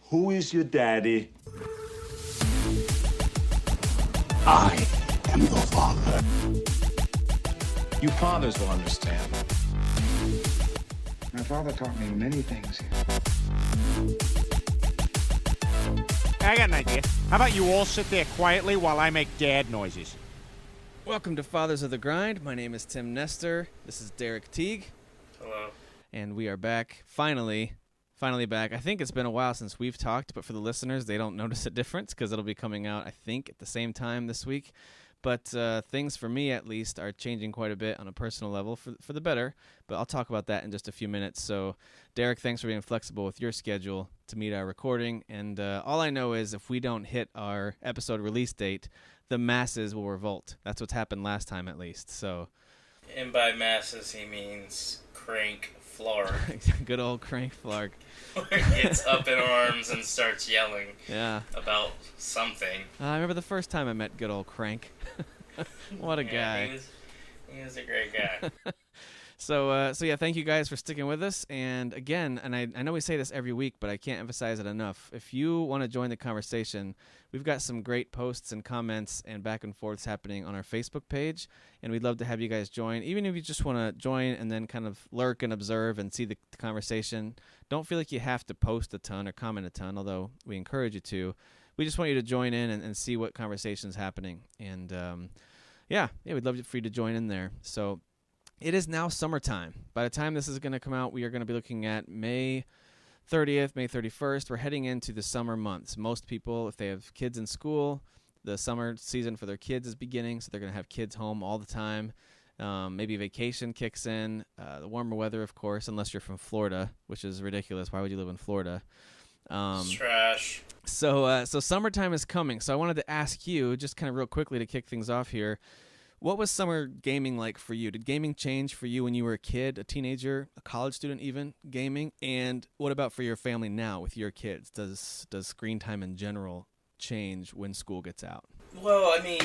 Who is your daddy? I am the father. You fathers will understand. My father taught me many things. I got an idea. How about you all sit there quietly while I make dad noises? Welcome to Fathers of the Grind. My name is Tim Nestor. This is Derek Teague. Hello. And we are back, finally back. I think it's been a while since we've talked, but for the listeners, they don't notice a difference because it'll be coming out, I think, at the same time this week. But things, for me at least, are changing quite a bit on a personal level for the better, but I'll talk about that in just a few minutes. So, Derek, thanks for being flexible with your schedule to meet our recording, and all I know is if we don't hit our episode release date, the masses will revolt. That's what's happened last time, at least. So, And by masses, he means Crank Flark. good old Crank Flark. Where he gets up in arms and starts yelling about something. I remember the first time I met good old Crank. What a guy. He was a great guy. So yeah, thank you guys for sticking with us. And again, and I know we say this every week, but I can't emphasize it enough. If you want to join the conversation, we've got some great posts and comments and back and forths happening on our Facebook page, and we'd love to have you guys join. Even if you just want to join and then kind of lurk and observe and see the conversation, don't feel like you have to post a ton or comment a ton, although we encourage you to. We just want you to join in and see what conversation's happening. And yeah, we'd love for you to join in there. So it is now summertime. By the time this is going to come out, we are going to be looking at May 30th, May 31st. We're heading into the summer months. Most people, if they have kids in school, the summer season for their kids is beginning, so they're going to have kids home all the time. Maybe vacation kicks in. The warmer weather, of course, unless you're from Florida, which is ridiculous. Why would you live in Florida? It's trash. So summertime is coming. So I wanted to ask you, just kind of real quickly to kick things off here, what was summer gaming like for you? Did gaming change for you when you were a kid, a teenager, a college student even, gaming? And what about for your family now with your kids? Does screen time in general change when school gets out? Well, I mean,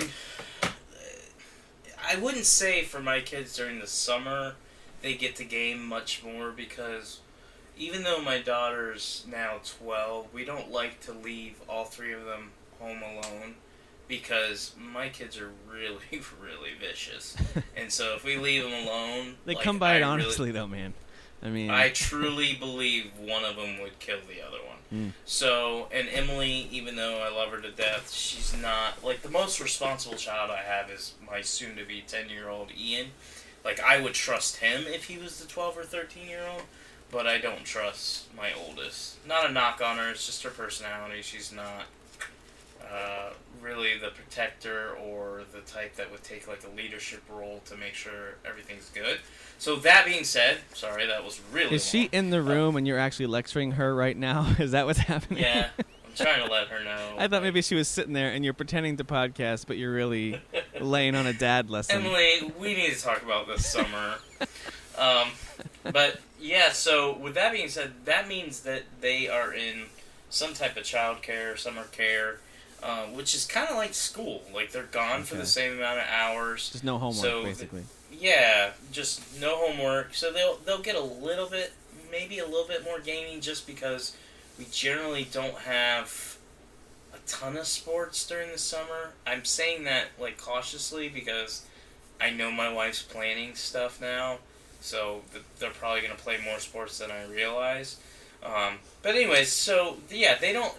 I wouldn't say for my kids during the summer they get to game much more because even though my daughter's now 12, we don't like to leave all three of them home alone. Because my kids are really, really vicious. And so if we leave them alone... They come by it honestly, though, man. I mean... I truly believe one of them would kill the other one. So, and Emily, even though I love her to death, she's not... Like, the most responsible child I have is my soon-to-be 10-year-old Ian. Like, I would trust him if he was the 12 or 13-year-old, but I don't trust my oldest. Not a knock on her, it's just her personality. She's not... really the protector or the type that would take like a leadership role to make sure everything's good. So that being said, sorry, that was really Is she in the room and you're actually lecturing her right now? Is that what's happening? Yeah, I'm trying to let her know. I thought maybe she was sitting there and you're pretending to podcast, but you're really laying on a dad lesson. Emily, we need to talk about this summer. But yeah, so with that being said, that means that they are in some type of childcare, summer care, which is kind of like school. Like, they're gone for the same amount of hours. Just no homework, basically. Yeah, just no homework. So they'll get a little bit, maybe a little bit more gaming just because we generally don't have a ton of sports during the summer. I'm saying that, like, cautiously because I know my wife's planning stuff now. So they're probably going to play more sports than I realize. But anyways, so yeah, they don't.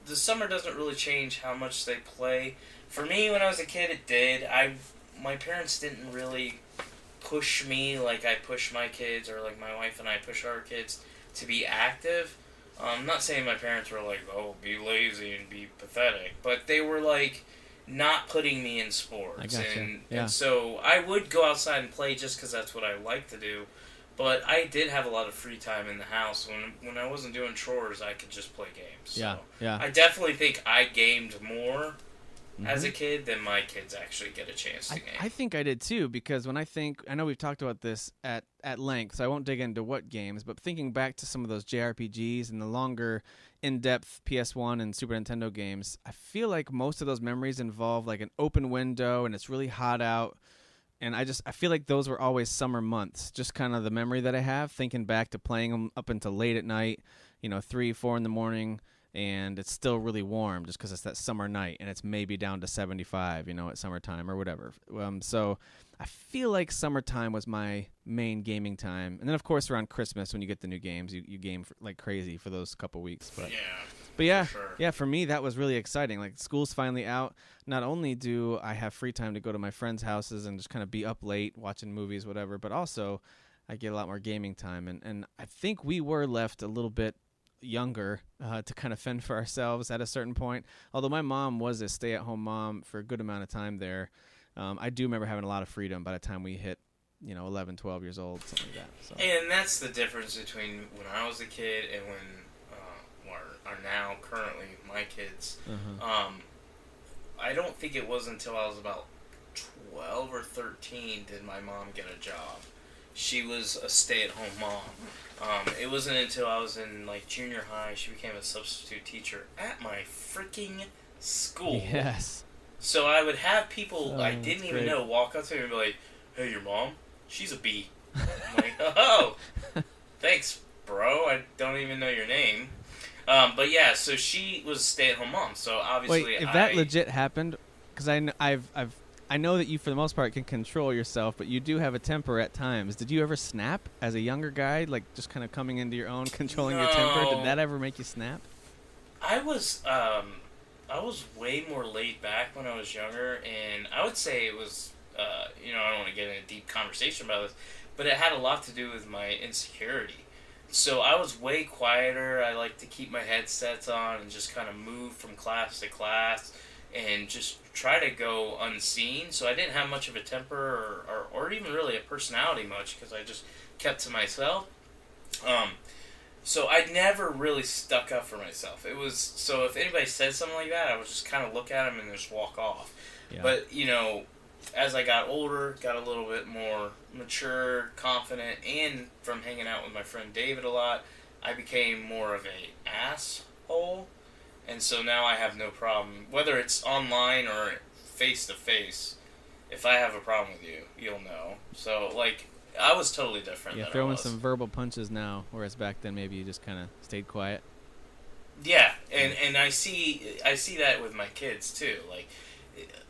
The summer doesn't really change how much they play. For me, when I was a kid, it did. My parents didn't really push me like I push my kids, or like my wife and I push our kids to be active. I'm not saying my parents were like, "Oh, be lazy and be pathetic," but they were like not putting me in sports. I gotcha. And so I would go outside and play just because that's what I like to do. But I did have a lot of free time in the house. When I wasn't doing chores, I could just play games. So yeah. I definitely think I gamed more as a kid than my kids actually get a chance to game. I think I did too, because when I know we've talked about this at length, so I won't dig into what games, but thinking back to some of those JRPGs and the longer, in-depth PS1 and Super Nintendo games, I feel like most of those memories involve like an open window and it's really hot out. And I feel like those were always summer months, just kind of the memory that I have, thinking back to playing them up until late at night, 3, 4 in the morning, and it's still really warm just because it's that summer night, and it's maybe down to 75, at summertime or whatever. So I feel like summertime was my main gaming time, and then of course around Christmas when you get the new games, you game like crazy for those couple weeks. But yeah, sure. yeah, for me that was really exciting. Like school's finally out. Not only do I have free time to go to my friends' houses and just kind of be up late watching movies, whatever, but also I get a lot more gaming time, and I think we were left a little bit younger to kind of fend for ourselves at a certain point. Although my mom was a stay-at-home mom for a good amount of time there, I do remember having a lot of freedom by the time we hit 11, 12 years old, something like that. So. And that's the difference between when I was a kid and when are now currently my kids. I don't think it was until I was about 12 or 13 did my mom get a job. She was a stay-at-home mom. It wasn't until I was in like junior high she became a substitute teacher at my freaking school. Yes. So I would have people I didn't that's even great. know walk up to me and be like, "Hey, your mom? She's a B." I'm like, "Oh, thanks, bro. I don't even know your name." But yeah, so she was a stay-at-home mom. So obviously, Wait, if that legit happened, because I know that you for the most part can control yourself, but you do have a temper at times. Did you ever snap as a younger guy, like just kind of coming into your own, controlling your temper? No. Did that ever make you snap? I was way more laid back when I was younger, and I would say it was, I don't want to get in a deep conversation about this, but it had a lot to do with my insecurity. So I was way quieter. I like to keep my headsets on and just kind of move from class to class and just try to go unseen. So I didn't have much of a temper or even really a personality much because I just kept to myself. So I never really stuck up for myself. It was, so if anybody said something like that, I would just kind of look at them and just walk off. Yeah. But, as I got older, got a little bit more mature, confident, and from hanging out with my friend David a lot, I became more of a asshole. And so now I have no problem, whether it's online or face-to-face, if I have a problem with you, you'll know. So, I was totally different. Yeah, throwing some verbal punches now, whereas back then maybe you just kind of stayed quiet. Yeah, and I see that with my kids too. Like,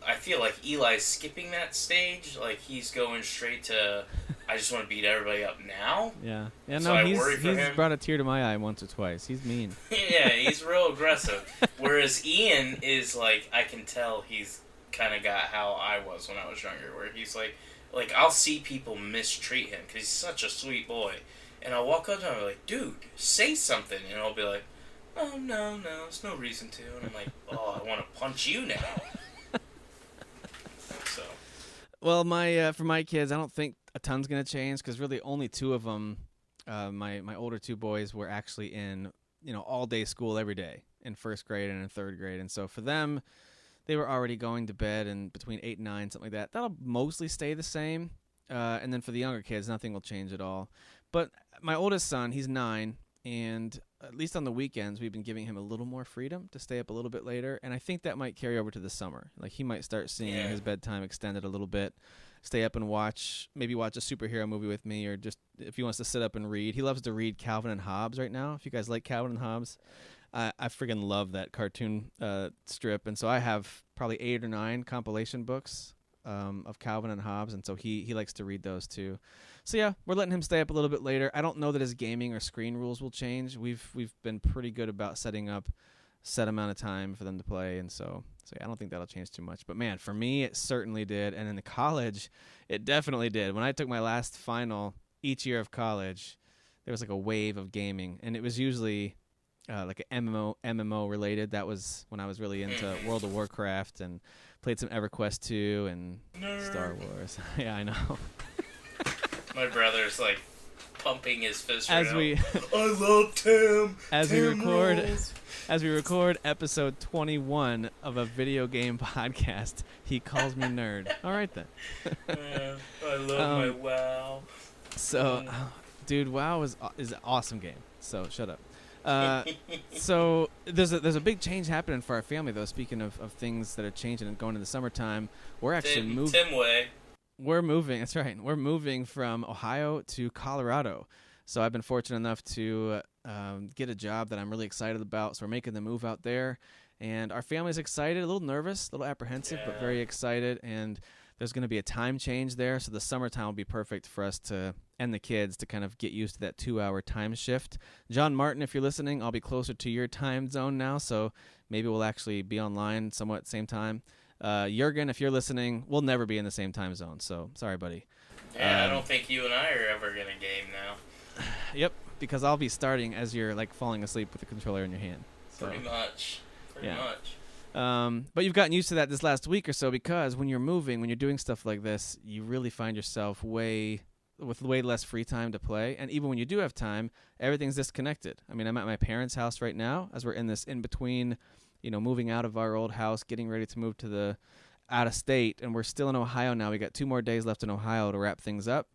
I feel like Eli's skipping that stage. Like, he's going straight to, I just want to beat everybody up now. Yeah, So I he's worry for him. brought a tear to my eye once or twice. He's mean. Yeah, he's real aggressive. Whereas Ian is like, I can tell he's kind of got how I was when I was younger, where he's like I'll see people mistreat him because he's such a sweet boy, and I'll walk up to him and be like, "Dude, say something," and I'll be like, "Oh no, there's no reason to," and I'm like, "Oh, I want to punch you now." So. Well, for my kids, I don't think a ton's gonna change because really only two of them, my older two boys, were actually in all day school every day in first grade and in third grade, and so for them, they were already going to bed and between 8 and 9, something like that. That'll mostly stay the same, and then for the younger kids, nothing will change at all. But my oldest son, he's 9, and at least on the weekends, we've been giving him a little more freedom to stay up a little bit later, and I think that might carry over to the summer. Like, he might start seeing his bedtime extended a little bit, stay up and maybe watch a superhero movie with me, or just if he wants to sit up and read. He loves to read Calvin and Hobbes right now. If you guys like Calvin and Hobbes, I friggin' love that cartoon strip, and so I have probably 8 or 9 compilation books of Calvin and Hobbes, and so he likes to read those too. So yeah, we're letting him stay up a little bit later. I don't know that his gaming or screen rules will change. We've been pretty good about setting up set amount of time for them to play, and so yeah, I don't think that'll change too much. But man, for me, it certainly did, and in the college, it definitely did. When I took my last final each year of college, there was like a wave of gaming, and it was usually like an MMO related. That was when I was really into World of Warcraft and played some EverQuest 2 and Star Wars. Yeah, I know. My brother's like pumping his fist right As now. we I love Tim. as we Tim record rules. as we record episode 21 of a video game podcast, he calls me nerd. All right then. I love my WoW. So, dude, WoW is an awesome game. So shut up. So there's a big change happening for our family though. Speaking of things that are changing and going in the summertime, we're actually moving. Tim Way. We're moving. That's right. We're moving from Ohio to Colorado. So I've been fortunate enough to get a job that I'm really excited about. So we're making the move out there, and our family's excited, a little nervous, a little apprehensive, but very excited. And there's going to be a time change there, so the summertime will be perfect for us to and the kids to kind of get used to that 2-hour time shift. John Martin, if you're listening, I'll be closer to your time zone now, so maybe we'll actually be online somewhat at the same time. Jurgen, if you're listening, we'll never be in the same time zone, so sorry, buddy. Yeah, I don't think you and I are ever going to game now. Yep, because I'll be starting as you're like falling asleep with the controller in your hand. So. Pretty much. But you've gotten used to that this last week or so, because when you're moving, when you're doing stuff like this, you really find yourself with way less free time to play. And even when you do have time, everything's disconnected. I mean, I'm at my parents' house right now as we're in this in-between, moving out of our old house, getting ready to move to the out of state, and we're still in Ohio now. We got 2 more days left in Ohio to wrap things up.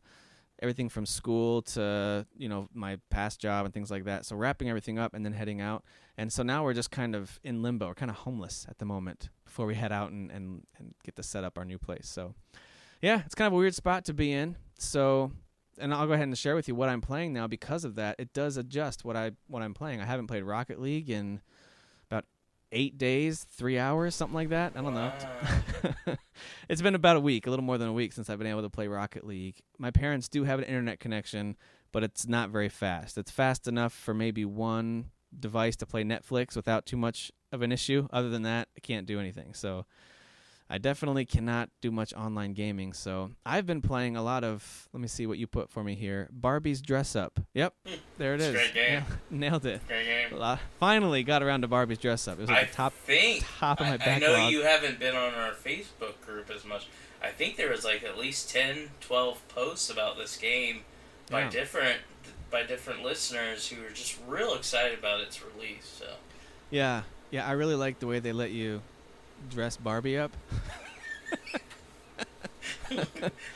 Everything from school to, my past job and things like that. So wrapping everything up and then heading out. And so now we're just kind of in limbo. We're kind of homeless at the moment before we head out and get to set up our new place. So, yeah, it's kind of a weird spot to be in. So, and I'll go ahead and share with you what I'm playing now because of that. It does adjust what I'm playing. I haven't played Rocket League in about 8 days, 3 hours, something like that. I don't know. It's been about a week, a little more than a week since I've been able to play Rocket League. My parents do have an internet connection, but it's not very fast. It's fast enough for maybe one device to play Netflix without too much of an issue. Other than that, I can't do anything. So I definitely cannot do much online gaming. So I've been playing a lot of, let me see what you put for me here, Barbie's Dress Up. Yep, there it is. Great game. Yeah, nailed it. Great game. Finally got around to Barbie's Dress Up. It was like the top of my backlog. I know you haven't been on our Facebook group as much. I think there was like at least 10, 12 posts about this game by different listeners who were just real excited about its release. So. Yeah, I really like the way they let you dress Barbie up.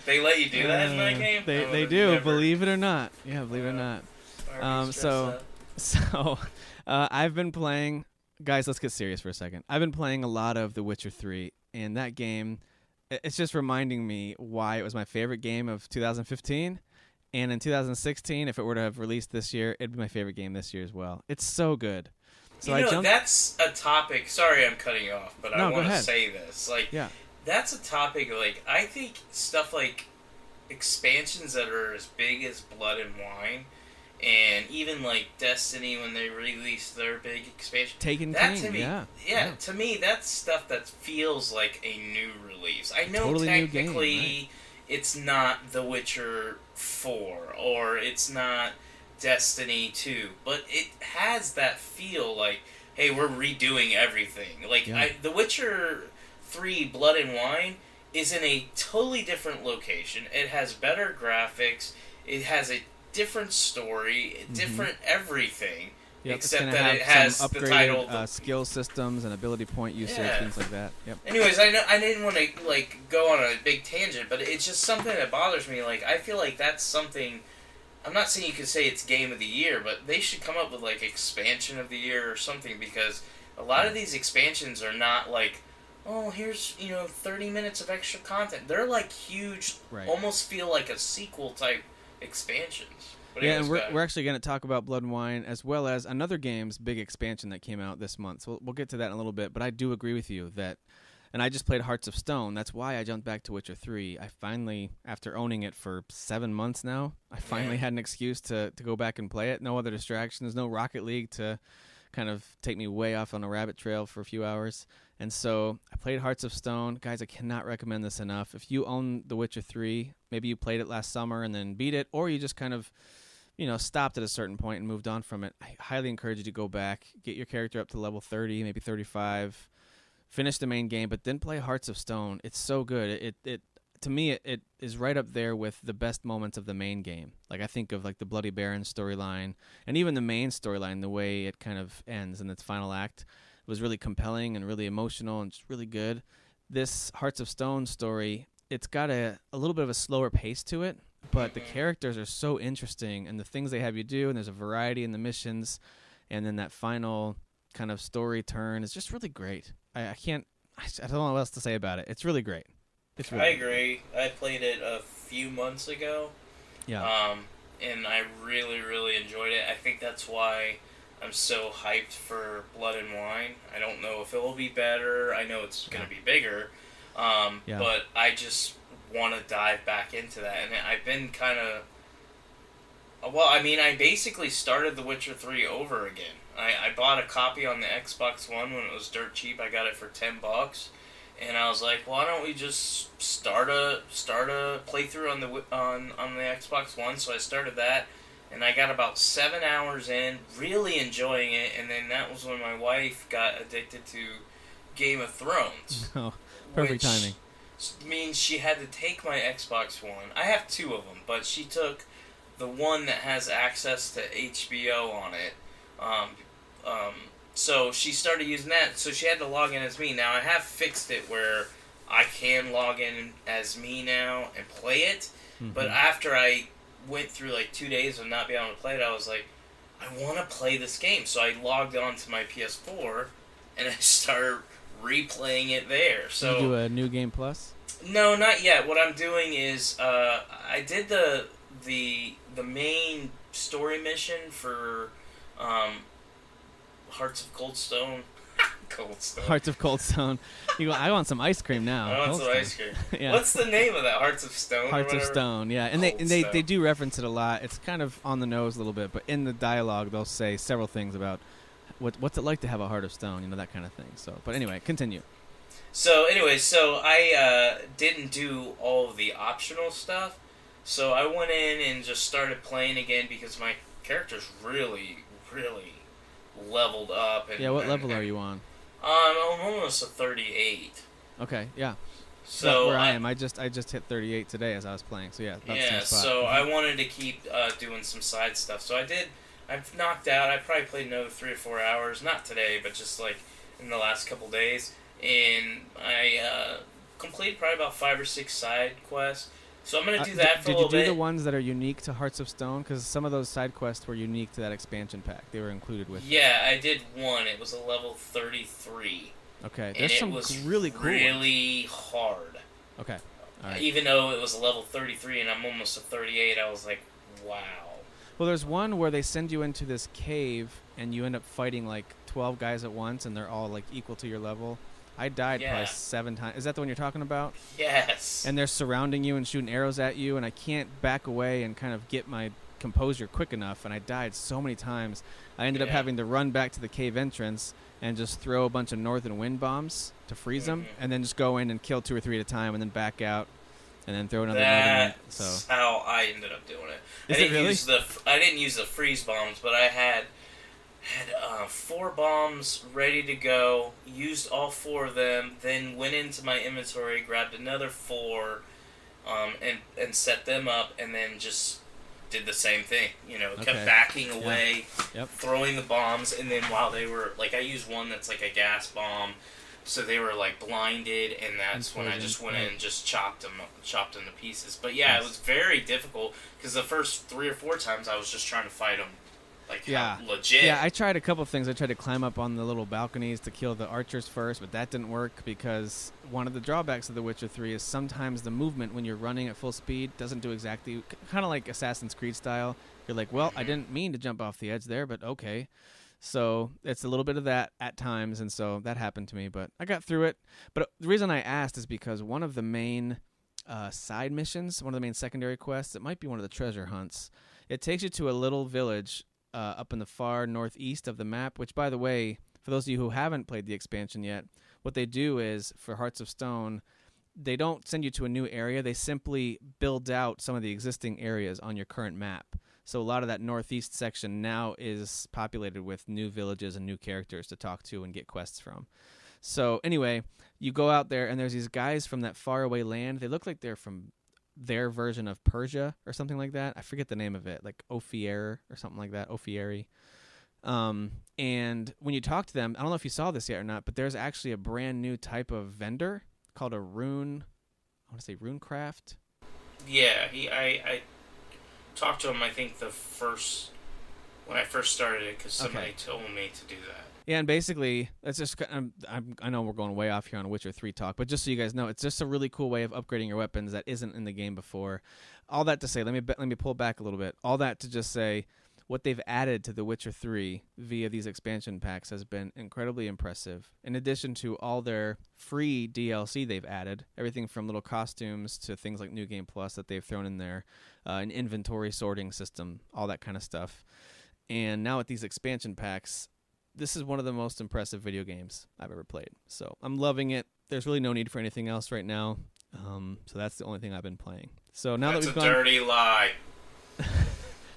They let you do that in that game? They do, believe it or not. Yeah, believe it or not. So I've been playing, guys, let's get serious for a second. I've been playing a lot of The Witcher 3, and that game, it's just reminding me why it was my favorite game of 2015. And in 2016, if it were to have released this year, it'd be my favorite game this year as well. It's so good. So that's a topic. Sorry, I'm cutting you off, but I want to say this. That's a topic. I think stuff like expansions that are as big as Blood and Wine, and even like Destiny when they released their big expansion. Taken that King, to me, to me, that's stuff that feels like a new release. I know totally technically new game, right? It's not The Witcher 4 or it's not Destiny 2, but it has that feel like, hey, we're redoing everything. The Witcher 3 Blood and Wine is in a totally different location. It has better graphics. It has a different story, different everything. Yep, except that it has some upgraded, the title, skill systems and ability point usage, things like that. Yep. Anyways, I didn't want to go on a big tangent, but it's just something that bothers me. I feel like that's something. I'm not saying you could say it's game of the year, but they should come up with expansion of the year or something, because a lot of these expansions are not oh, here's 30 minutes of extra content. They're huge, almost feel like a sequel type expansions. Yeah, and we're actually going to talk about Blood and Wine as well as another game's big expansion that came out this month. So we'll get to that in a little bit, but I do agree with you that, and I just played Hearts of Stone. That's why I jumped back to Witcher 3. I finally, after owning it for 7 months now, I finally had an excuse to go back and play it. No other distractions, no Rocket League to kind of take me way off on a rabbit trail for a few hours. And so I played Hearts of Stone. Guys, I cannot recommend this enough. If you own The Witcher 3, maybe you played it last summer and then beat it, or you just kind of stopped at a certain point and moved on from it, I highly encourage you to go back, get your character up to level 30, maybe 35, finish the main game, but then play Hearts of Stone. It's so good. It to me, it is right up there with the best moments of the main game. I think of the Bloody Baron storyline, and even the main storyline, the way it kind of ends in its final act was really compelling and really emotional and just really good. This Hearts of Stone story, it's got a little bit of a slower pace to it, but the characters are so interesting, and the things they have you do, and there's a variety in the missions, and then that final kind of story turn is just really great. I don't know what else to say about it. It's really great. I agree. I played it a few months ago. Yeah. and I really, really enjoyed it. I think that's why I'm so hyped for Blood and Wine. I don't know if it will be better. I know it's going to be bigger, but I just want to dive back into that. And I've been kind of... Well, I mean, I basically started The Witcher 3 over again. I bought a copy on the Xbox One when it was dirt cheap. I got it for $10. And I was like, why don't we just start a playthrough on the Xbox One? So I started that, and I got about 7 hours in, really enjoying it. And then that was when my wife got addicted to Game of Thrones. Oh, perfect timing. Means she had to take my Xbox One. I have 2 of them, but she took the one that has access to HBO on it. So she started using that, so she had to log in as me. Now, I have fixed it where I can log in as me now and play it, but after I went through like 2 days of not being able to play it, I was like, I want to play this game. So I logged on to my PS4, and I started replaying it there. So Did you do a New Game Plus? No, not yet. What I'm doing is, I did the main story mission for, Hearts of Coldstone. Coldstone. Hearts of Coldstone. You go, I want some ice cream now. I want some Coldstone. ice cream. Yeah. What's the name of that? Hearts of Stone? Hearts or of whatever? Stone, yeah, and they Coldstone. do reference it a lot. It's kind of on the nose a little bit, but in the dialogue they'll say several things about what's it like to have a heart of stone, you know, that kind of thing. So, but anyway, continue. So anyway, I didn't do all of the optional stuff. So I went in and just started playing again because my character's really, really leveled up. And, Yeah, what level are you on? I'm almost a 38. Okay, yeah. So where I am, I just hit 38 today as I was playing. So yeah, that's yeah. the spot. So I wanted to keep doing some side stuff. So I did. I've knocked out. I probably played another 3 or 4 hours. Not today, but just like in the last couple days. And I completed probably about 5 or 6 side quests. So I'm gonna do that for a little bit. Did you do the ones that are unique to Hearts of Stone? Because some of those side quests were unique to that expansion pack. They were included with. Yeah, I did one. It was a level 33. Okay, And there's it some was really cool ones. really hard. Okay, all right. Even though it was a level 33 and I'm almost a 38, I was like, wow. Well, there's one where they send you into this cave and you end up fighting like 12 guys at once, and they're all like equal to your level. I died probably Yeah. 7 times. Is that the one you're talking about? Yes. And they're surrounding you and shooting arrows at you, and I can't back away and kind of get my composure quick enough, and I died so many times. I ended up Yeah. having to run back to the cave entrance and just throw a bunch of northern wind bombs to freeze them, and then just go in and kill 2 or 3 at a time, and then back out, and then throw another northern wind. That's So how I ended up doing it. Is I it didn't really? use I didn't use the freeze bombs, but I had 4 bombs ready to go. Used all 4 of them. Then went into my inventory, grabbed another 4, and set them up, and then just did the same thing. You know, Okay. kept backing away, Yep. throwing the bombs, and then while they were like, I used one that's like a gas bomb. So they were like blinded, and that's when I just went in and just chopped them to pieces. But yeah, Nice. it was very difficult because the first 3 or 4 times I was just trying to fight them, like Yeah. how legit. Yeah, I tried a couple of things. I tried to climb up on the little balconies to kill the archers first, but that didn't work because one of the drawbacks of The Witcher 3 is sometimes the movement when you're running at full speed doesn't do exactly, kind of like Assassin's Creed style. You're like, well, I didn't mean to jump off the edge there, but okay. So it's a little bit of that at times, and so that happened to me, but I got through it. But the reason I asked is because one of the main side missions, one of the main secondary quests, it might be one of the treasure hunts. It takes you to a little village up in the far northeast of the map, which, by the way, for those of you who haven't played the expansion yet, what they do is, for Hearts of Stone, they don't send you to a new area. They simply build out some of the existing areas on your current map. So a lot of that northeast section now is populated with new villages and new characters to talk to and get quests from. So anyway, you go out there, and there's these guys from that faraway land. They look like they're from their version of Persia or something like that. I forget the name of it, like Ophir or something like that, Ophieri. And when you talk to them, I don't know if you saw this yet or not, but there's actually a brand new type of vendor called a rune. I want to say Runecraft. Yeah, I talked to him. I think when I first started it, because somebody told me to do that. Yeah, and basically, that's just. I know we're going way off here on Witcher 3 talk, but just so you guys know, it's just a really cool way of upgrading your weapons that isn't in the game before. All that to say, let me pull back a little bit. All that to just say, what they've added to The Witcher 3 via these expansion packs has been incredibly impressive. In addition to all their free DLC they've added, everything from little costumes to things like New Game Plus that they've thrown in there, an inventory sorting system, all that kind of stuff. And now with these expansion packs, this is one of the most impressive video games I've ever played. So I'm loving it. There's really no need for anything else right now. So that's the only thing I've been playing. So now That's that a we've gone, dirty lie.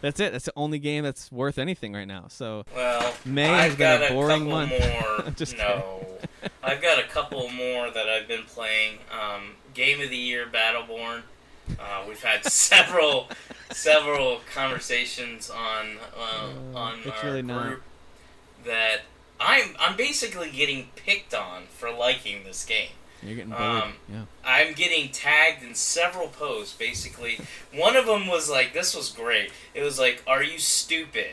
that's it. That's the only game that's worth anything right now. So Well, May I've has been got a boring couple month. more. I'm just no, I've got a couple more that I've been playing. Game of the Year, Battleborn. We've had several conversations on it's our really group not. that I'm basically getting picked on for liking this game. You're getting bullied. Yeah. I'm getting tagged in several posts, basically. One of them was like, this was great. It was like, are you stupid?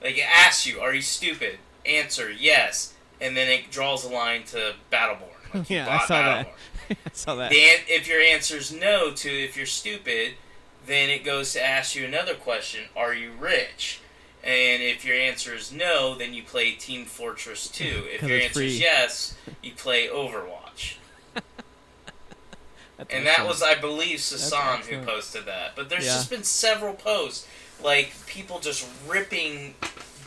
Like, it asks you, are you stupid? Answer, yes. And then it draws a line to Battleborn. Like, you Yeah, I bought saw that. Battleborn. I saw that. If your answer's no to if you're stupid, then it goes to ask you another question, are you rich? And if your answer is no, then you play Team Fortress 2. If 'Cause your it's answer is free. yes, you play Overwatch. That's And that excellent. was, I believe, Sasan who excellent. posted that. But there's Yeah. just been several posts, like people just ripping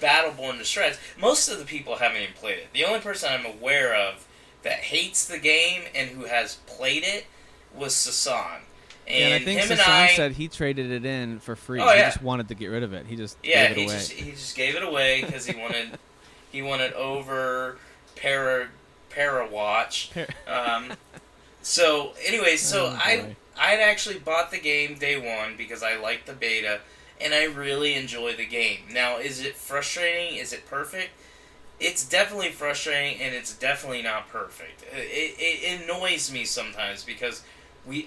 Battleborn to shreds. Most of the people haven't even played it. The only person I'm aware of that hates the game and who has played it was Sasan. And, Yeah, and I think him Sasan and I said he traded it in for free. Oh, He yeah. just wanted to get rid of it. He just yeah, gave it away. he just gave it away because he wanted over Parawatch. So, anyways, so Oh, boy. I'd actually bought the game day one because I liked the beta, and I really enjoy the game. Now, is it frustrating? Is it perfect? It's definitely frustrating, and it's definitely not perfect. It annoys me sometimes because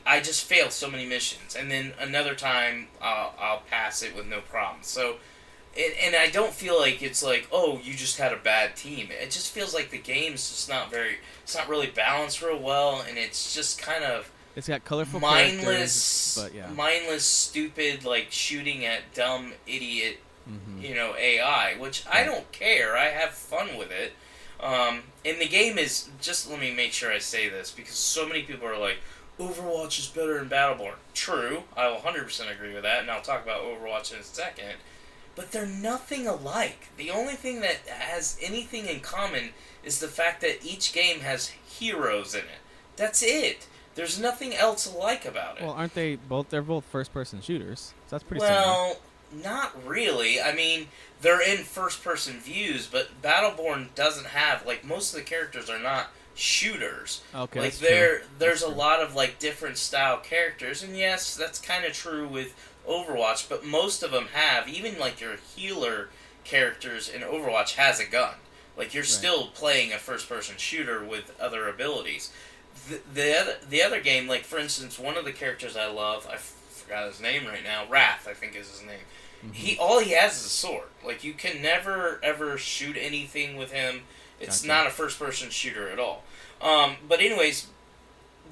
I just fail so many missions, and then another time I'll pass it with no problem. So, and I don't feel like it's like, oh, you just had a bad team. It just feels like the game's just it's not really balanced real well, and it's just kind of It's got colorful mindless, characters, but yeah. mindless, stupid, like shooting at dumb idiot, Mm-hmm. AI, which I don't care. I have fun with it. And the game is just. Let me make sure I say this because so many people are like, Overwatch is better than Battleborn. True, I will 100% agree with that, and I'll talk about Overwatch in a second. But they're nothing alike. The only thing that has anything in common is the fact that each game has heroes in it. That's it. There's nothing else alike about it. Well, aren't they both? They're both first-person shooters, so that's pretty similar. Well, not really. I mean, they're in first-person views, but Battleborn doesn't have, like, most of the characters are not shooters. Okay, Like, that's true. there's That's a true. lot of, like, different style characters, and yes, that's kind of true with Overwatch, but most of them have, even, like, your healer characters in Overwatch has a gun. Like, you're still playing a first-person shooter with other abilities. The other game, like, for instance, one of the characters I love, I forgot his name right now, Wrath, I think is his name. All he has is a sword. Like, you can never ever shoot anything with him. It's Gotcha. not a first person shooter at all. But anyways,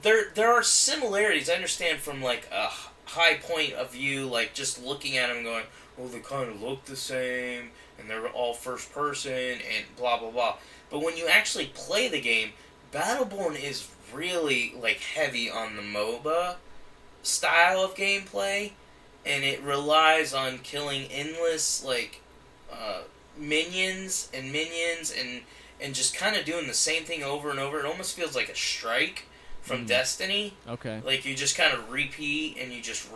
there are similarities. I understand from like a high point of view, like just looking at them and going, well, they kind of look the same, and they're all first person, and blah blah blah. But when you actually play the game, Battleborn is really like heavy on the MOBA style of gameplay, and it relies on killing endless like minions and just kind of doing the same thing over and over. It almost feels like a strike from Destiny. Okay. Like you just kind of repeat and you just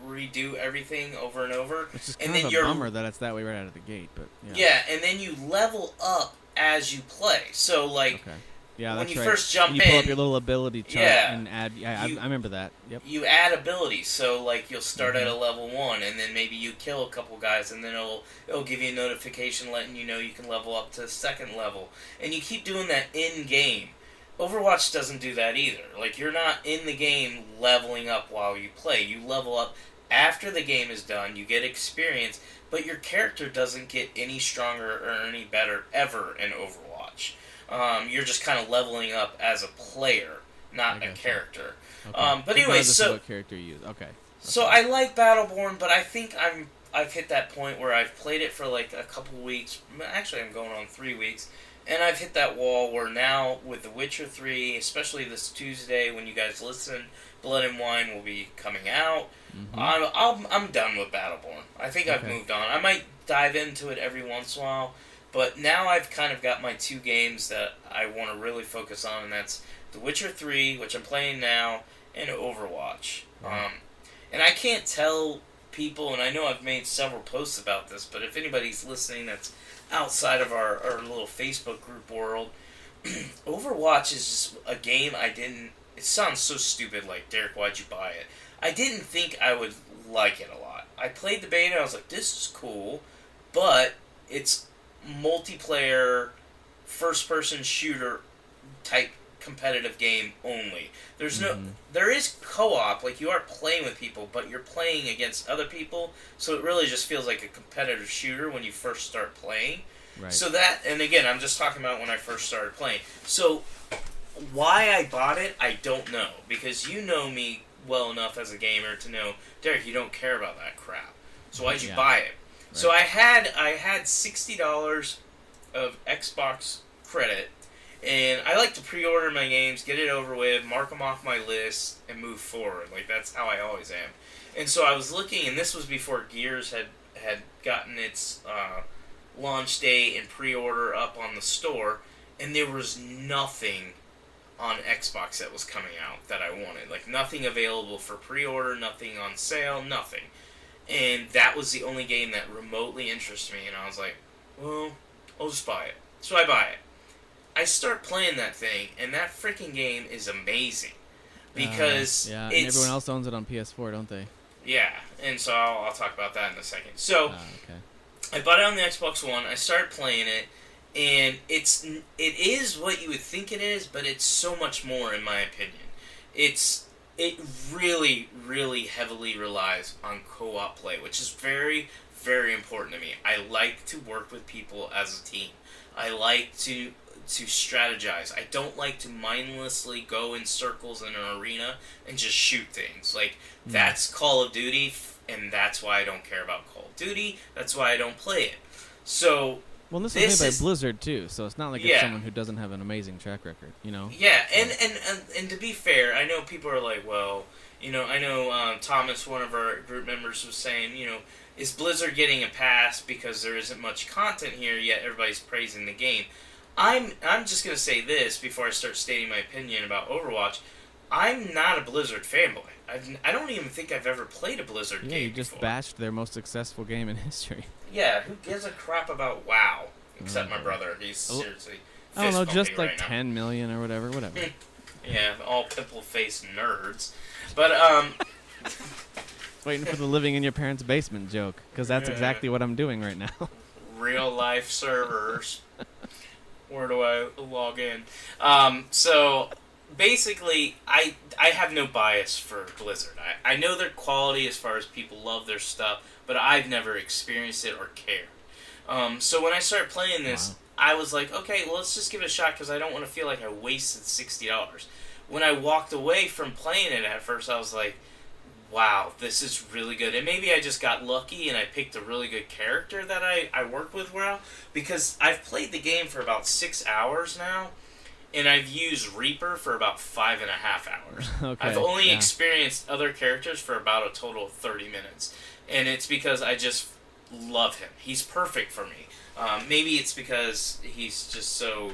redo everything over and over. Which is and kind then of a you're bummer that it's that way right out of the gate, but yeah. yeah, and then you level up as you play. So like Okay. Yeah, when that's you right. first jump you pull up in, your little ability chart yeah, and add. Yeah, you- I remember that. Yep. you add abilities. So like you'll start at a level 1, and then maybe you kill a couple guys, and then it'll give you a notification letting you know you can level up to second level, and you keep doing that in game. Overwatch doesn't do that either. Like you're not in the game leveling up while you play. You level up after the game is done. You get experience, but your character doesn't get any stronger or any better ever in Overwatch. You're just kind of leveling up as a player, not I a gotcha. character. Okay. But anyway, Regardless of so what character you use. Okay. so I like Battleborn, but I think I've hit that point where I've played it for like a couple weeks. Actually, I'm going on 3 weeks, and I've hit that wall where now with The Witcher 3, especially this Tuesday when you guys listen, Blood and Wine will be coming out. I'm done with Battleborn. I think I've Okay. moved on. I might dive into it every once in a while, but now I've kind of got my 2 games that I want to really focus on, and that's The Witcher 3, which I'm playing now, and Overwatch. And I can't tell people, and I know I've made several posts about this, but if anybody's listening that's outside of our little Facebook group world, Overwatch is just a game I didn't... It sounds so stupid, like, Derek, why'd you buy it? I didn't think I would like it a lot. I played the beta, I was like, this is cool, but it's multiplayer, first-person shooter type competitive game only. There's no... There is co-op, like, you are playing with people, but you're playing against other people, so it really just feels like a competitive shooter when you first start playing. Right. So that... And again, I'm just talking about when I first started playing. So... Why I bought it, I don't know. Because you know me well enough as a gamer to know, Derek, you don't care about that crap. So why'd you buy it? Right. So I had $60 of Xbox credit, and I like to pre-order my games, get it over with, mark them off my list, and move forward. Like, that's how I always am. And so I was looking, and this was before Gears had gotten its launch date and pre-order up on the store, and there was nothing on Xbox that was coming out that I wanted. Like, nothing available for pre-order, nothing on sale, nothing. And that was the only game that remotely interested me, and I was like, well, I'll just buy it. So I buy it. I start playing that thing, and that freaking game is amazing. Because yeah, it's... and everyone else owns it on PS4, don't they? Yeah, and so I'll talk about that in a second. So, okay. I bought it on the Xbox One, I started playing it, and it is what you would think it is, but it's so much more, in my opinion. It really, really heavily relies on co-op play, which is very, very important to me. I like to work with people as a team. I like to strategize. I don't like to mindlessly go in circles in an arena and just shoot things. Like, that's Call of Duty, and that's why I don't care about Call of Duty. That's why I don't play it. So... Well, this was made by Blizzard, too, so it's not like it's someone who doesn't have an amazing track record, you know? Yeah, and to be fair, I know people are like, well, you know, I know Thomas, one of our group members, was saying, you know, is Blizzard getting a pass because there isn't much content here, yet everybody's praising the game? I'm just going to say this before I start stating my opinion about Overwatch. I'm not a Blizzard fanboy. I don't even think I've ever played a Blizzard game Yeah, you just before. bashed their most successful game in history. Yeah, who gives a crap about WoW? Except my brother. He's seriously I don't know, fist just pumping like right now. 10 million or whatever. Yeah, all pimple-faced nerds. But, Waiting for the living in your parents' basement joke, because that's exactly what I'm doing right now. real-life servers. Where do I log in? So, basically, I have no bias for Blizzard. I know their quality as far as people love their stuff, but I've never experienced it or cared. So when I started playing this, I was like, okay, well, let's just give it a shot because I don't want to feel like I wasted $60. When I walked away from playing it at first, I was like, wow, this is really good. And maybe I just got lucky and I picked a really good character that I worked with well, because I've played the game for about 6 hours now, and I've used Reaper for about 5.5 hours. Okay, I've only experienced other characters for about a total of 30 minutes. And it's because I just love him. He's perfect for me. Maybe it's because he's just so...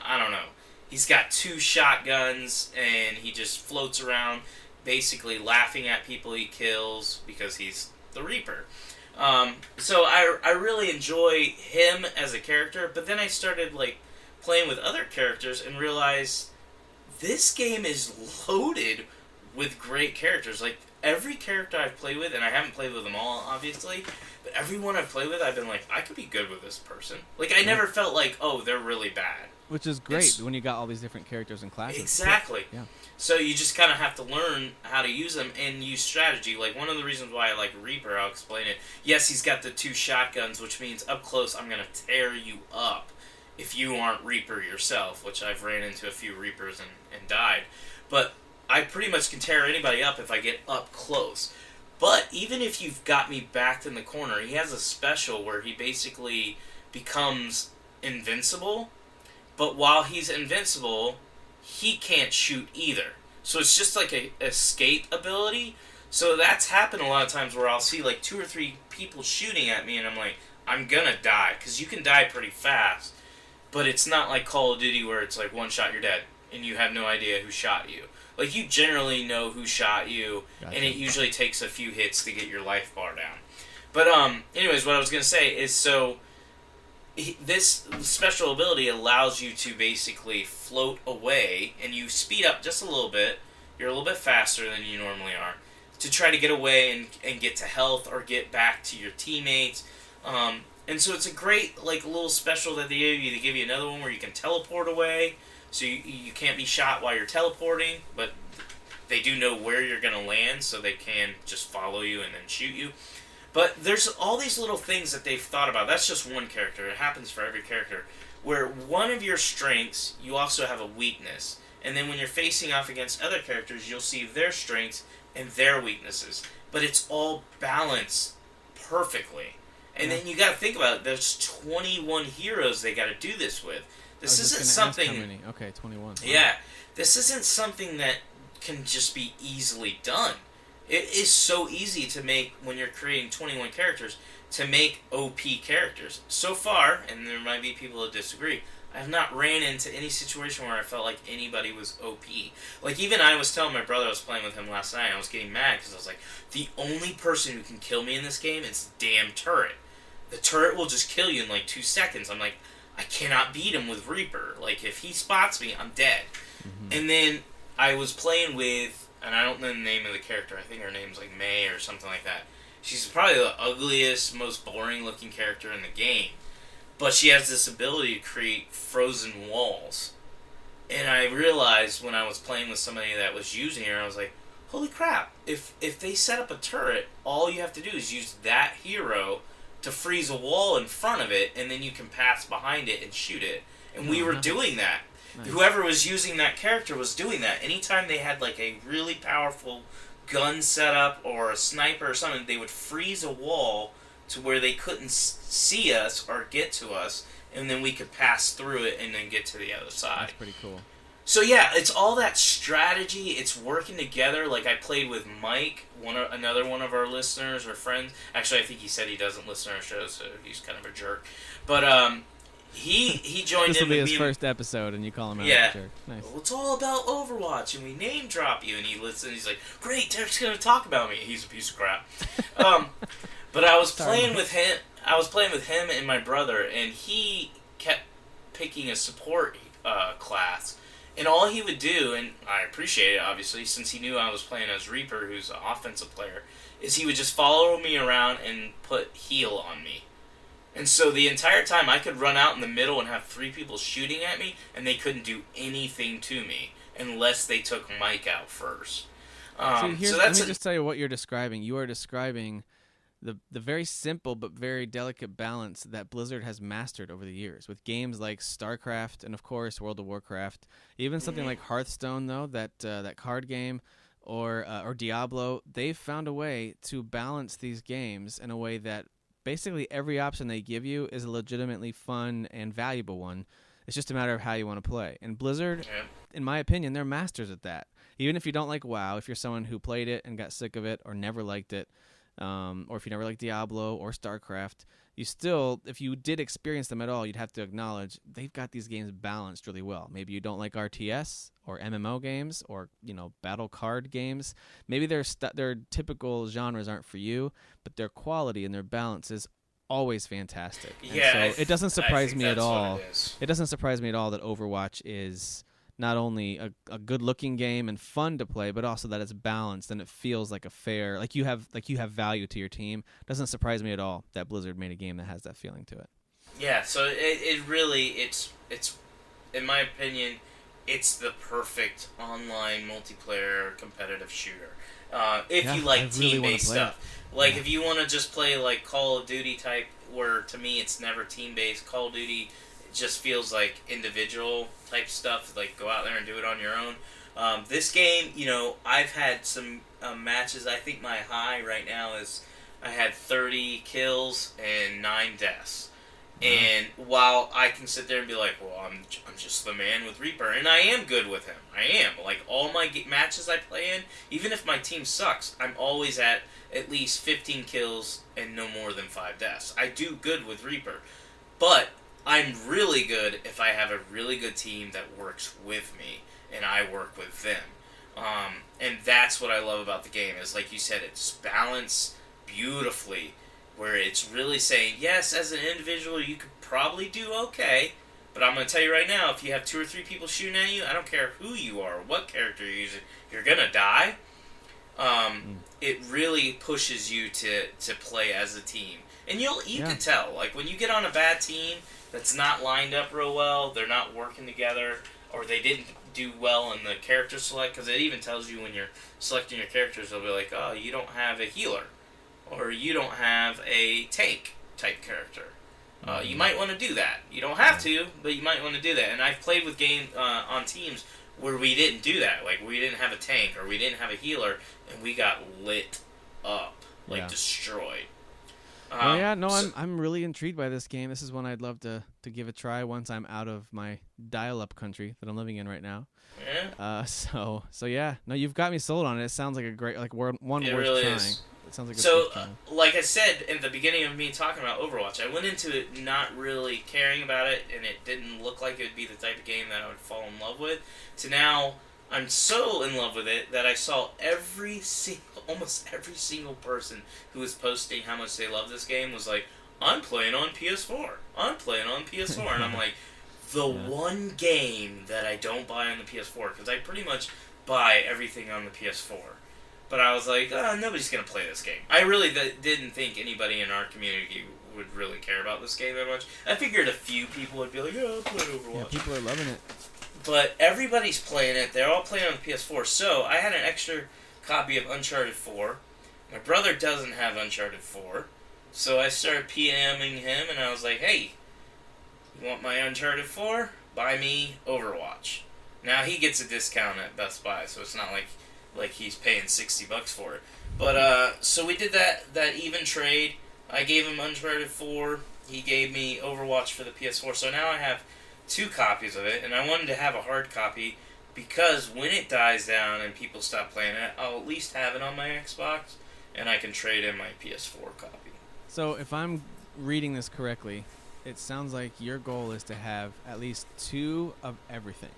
I don't know. He's got 2 shotguns, and he just floats around, basically laughing at people he kills because he's the Reaper. So I really enjoy him as a character, but then I started like playing with other characters and realized this game is loaded with great characters. Like, every character I've played with, and I haven't played with them all, obviously, but everyone I've played with, I've been like, I could be good with this person. Like, I never felt like, oh, they're really bad. Which is great when you got all these different characters and classes. Exactly. Yeah. So you just kind of have to learn how to use them and use strategy. Like, one of the reasons why I like Reaper, I'll explain it. Yes, he's got the 2 shotguns, which means up close, I'm going to tear you up. if you aren't Reaper yourself, which I've ran into a few Reapers and died. But I pretty much can tear anybody up if I get up close. But even if you've got me backed in the corner, he has a special where he basically becomes invincible. But while he's invincible, he can't shoot either. So it's just like a escape ability. So that's happened a lot of times where I'll see like 2 or 3 people shooting at me and I'm like, I'm gonna die. Because you can die pretty fast. But it's not like Call of Duty where it's like one shot you're dead. And you have no idea who shot you. Like, you generally know who shot you. Gotcha. And it usually takes a few hits to get your life bar down. But anyways, what I was gonna say is this special ability allows you to basically float away, and you speed up just a little bit. You're a little bit faster than you normally are to try to get away and get to health or get back to your teammates. And so it's a great like little special that they give you. They give you another one where you can teleport away, so you can't be shot while you're teleporting, but they do know where you're going to land, so they can just follow you and then shoot you. But there's all these little things that they've thought about. That's just one character. It happens for every character. Where one of your strengths, you also have a weakness. And then when you're facing off against other characters, you'll see their strengths and their weaknesses. But it's all balanced perfectly. And then you got to think about it. There's 21 heroes they got to do this with. This isn't something... How many? Okay, 21. Yeah. This isn't something that can just be easily done. It is so easy to make, when you're creating 21 characters, to make OP characters. So far, and there might be people that disagree, I have not ran into any situation where I felt like anybody was OP. Like, even I was telling my brother, I was playing with him last night, I was getting mad because I was like, the only person who can kill me in this game is the damn turret. The turret will just kill you in like 2 seconds. I'm like, I cannot beat him with Reaper. Like, if he spots me, I'm dead. Mm-hmm. And then I was playing with, and I don't know the name of the character. I think her name's like May or something like that. She's probably the ugliest, most boring-looking character in the game. But she has this ability to create frozen walls. And I realized when I was playing with somebody that was using her, I was like, holy crap. If they set up a turret, all you have to do is use that hero to freeze a wall in front of it, and then you can pass behind it and shoot it. And we were doing that. Nice. Whoever was using that character was doing that. Anytime they had like a really powerful gun setup or a sniper or something, they would freeze a wall to where they couldn't see us or get to us, and then we could pass through it and then get to the other side. That's pretty cool. So yeah, it's all that strategy. It's working together. Like, I played with Mike, another one of our listeners or friends. Actually, I think he said he doesn't listen to our show, so he's kind of a jerk. But he joined in. This will be his first episode, and you call him out a jerk. Nice. Well, it's all about Overwatch, and we name drop you, and he listens. He's like, "Great, Derek's gonna talk about me." He's a piece of crap. But I was playing with him. I was playing with him and my brother, and he kept picking a support class. And all he would do, and I appreciate it, obviously, since he knew I was playing as Reaper, who's an offensive player, is he would just follow me around and put heal on me. And so the entire time I could run out in the middle and have 3 people shooting at me, and they couldn't do anything to me unless they took Mike out first. Let me just tell you what you're describing. You are describing the very simple but very delicate balance that Blizzard has mastered over the years with games like StarCraft and, of course, World of Warcraft. Even something like Hearthstone, though, that card game, or Diablo, they've found a way to balance these games in a way that basically every option they give you is a legitimately fun and valuable one. It's just a matter of how you want to play. And Blizzard, in my opinion, they're masters at that. Even if you don't like WoW, if you're someone who played it and got sick of it or never liked it, or if you never liked Diablo or StarCraft, you still, if you did experience them at all, you'd have to acknowledge they've got these games balanced really well. Maybe you don't like RTS or MMO games or, battle card games. Maybe their typical genres aren't for you, but their quality and their balance is always fantastic. And so it doesn't surprise me at all. It doesn't surprise me at all that Overwatch is not only a good-looking game and fun to play, but also that it's balanced and it feels like a fair, like you have value to your team. Doesn't surprise me at all that Blizzard made a game that has that feeling to it. Yeah, so it really, it's in my opinion, it's the perfect online multiplayer competitive shooter. If you like team-based stuff. Like, if you want to just play like Call of Duty type, where to me it's never team-based, Call of Duty just feels like individual type stuff. Like go out there and do it on your own. This game, I've had some matches. I think my high right now is I had 30 kills and 9 deaths. And while I can sit there and be like, well, I'm just the man with Reaper, and I am good with him. I am. Like, all my matches I play in, even if my team sucks, I'm always at least 15 kills and no more than 5 deaths. I do good with Reaper. But I'm really good if I have a really good team that works with me, and I work with them. And that's what I love about the game, is, like you said, it's balanced beautifully, where it's really saying, yes, as an individual, you could probably do okay, but I'm going to tell you right now, if you have 2 or 3 people shooting at you, I don't care who you are, or what character you're using, you're going to die. It really pushes you to play as a team. And you can tell, like, when you get on a bad team that's not lined up real well, they're not working together, or they didn't do well in the character select, because it even tells you when you're selecting your characters, they'll be like, oh, you don't have a healer, or you don't have a tank type character. You might want to do that. You don't have to, but you might want to do that. And I've played with on teams where we didn't do that. Like, we didn't have a tank, or we didn't have a healer, and we got lit up, destroyed. I'm really intrigued by this game. This is one I'd love to give a try once I'm out of my dial-up country that I'm living in right now. Yeah. So yeah. No, you've got me sold on it. It sounds like a great, like, one worth really trying. is. It sounds like So, like I said in the beginning of me talking about Overwatch, I went into it not really caring about it, and it didn't look like it would be the type of game that I would fall in love with. To now, I'm so in love with it that I saw almost every single person who was posting how much they love this game was like, I'm playing on PS4. I'm playing on PS4. And I'm like, one game that I don't buy on the PS4, because I pretty much buy everything on the PS4. But I was like, nobody's going to play this game. I really didn't think anybody in our community would really care about this game that much. I figured a few people would be like, yeah, I'll play Overwatch. Yeah, people are loving it. But everybody's playing it. They're all playing on the PS4. So I had an extra copy of Uncharted 4. My brother doesn't have Uncharted 4. So I started PMing him, and I was like, hey, you want my Uncharted 4? Buy me Overwatch. Now he gets a discount at Best Buy, so it's not like he's paying $60 for it. But so we did that even trade. I gave him Uncharted 4. He gave me Overwatch for the PS4. So now I have 2 copies of it, and I wanted to have a hard copy because when it dies down and people stop playing it, I'll at least have it on my Xbox, and I can trade in my PS4 copy. So if I'm reading this correctly, it sounds like your goal is to have at least 2 of everything.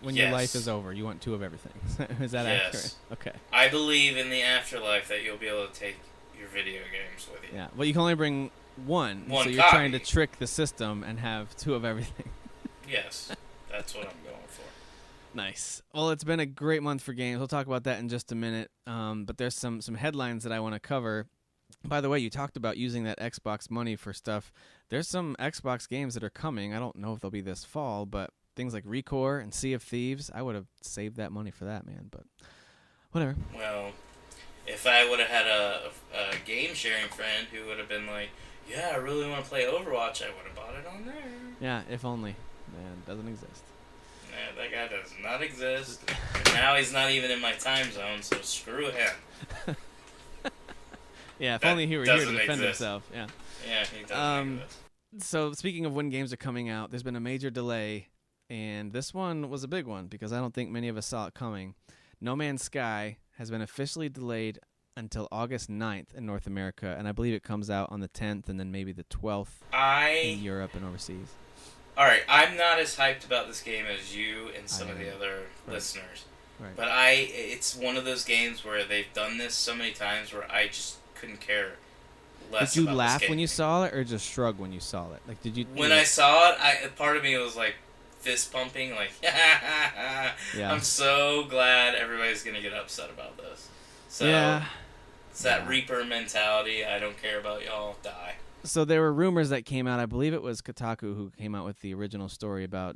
When your life is over, you want 2 of everything. Is that accurate? Okay. I believe in the afterlife that you'll be able to take your video games with you. Yeah, well, you can only bring one so you're copy. Trying to trick the system and have 2 of everything. Yes, that's what I'm going for. Nice. Well, it's been a great month for games. We'll talk about that in just a minute. But there's some headlines that I want to cover. By the way, you talked about using that Xbox money for stuff. There's some Xbox games that are coming. I don't know if they'll be this fall, but things like Recore and Sea of Thieves, I would have saved that money for that, man. But whatever. Well, if I would have had a game sharing friend who would have been like, yeah, I really want to play Overwatch, I would have bought it on there. Yeah, if only. Man, it doesn't exist. Yeah, that guy does not exist. And now he's not even in my time zone, so screw him. Yeah, if That only he were here to doesn't defend exist. himself. Yeah. Yeah, he doesn't exist. So speaking of when games are coming out, there's been a major delay, and this one was a big one because I don't think many of us saw it coming. No Man's Sky has been officially delayed until August 9th in North America, and I believe it comes out on the 10th and then maybe the 12th in Europe and overseas. All right, I'm not as hyped about this game as you and some of the other listeners. Right. But it's one of those games where they've done this so many times where I just couldn't care less. Did you about laugh this game. when you saw it, or just shrug when you saw it? Like, did you? When I saw it, part of me was like fist pumping, like, yeah. I'm so glad everybody's gonna get upset about this. So it's that Reaper mentality. I don't care about y'all. Die. So there were rumors that came out. I believe it was Kotaku who came out with the original story about,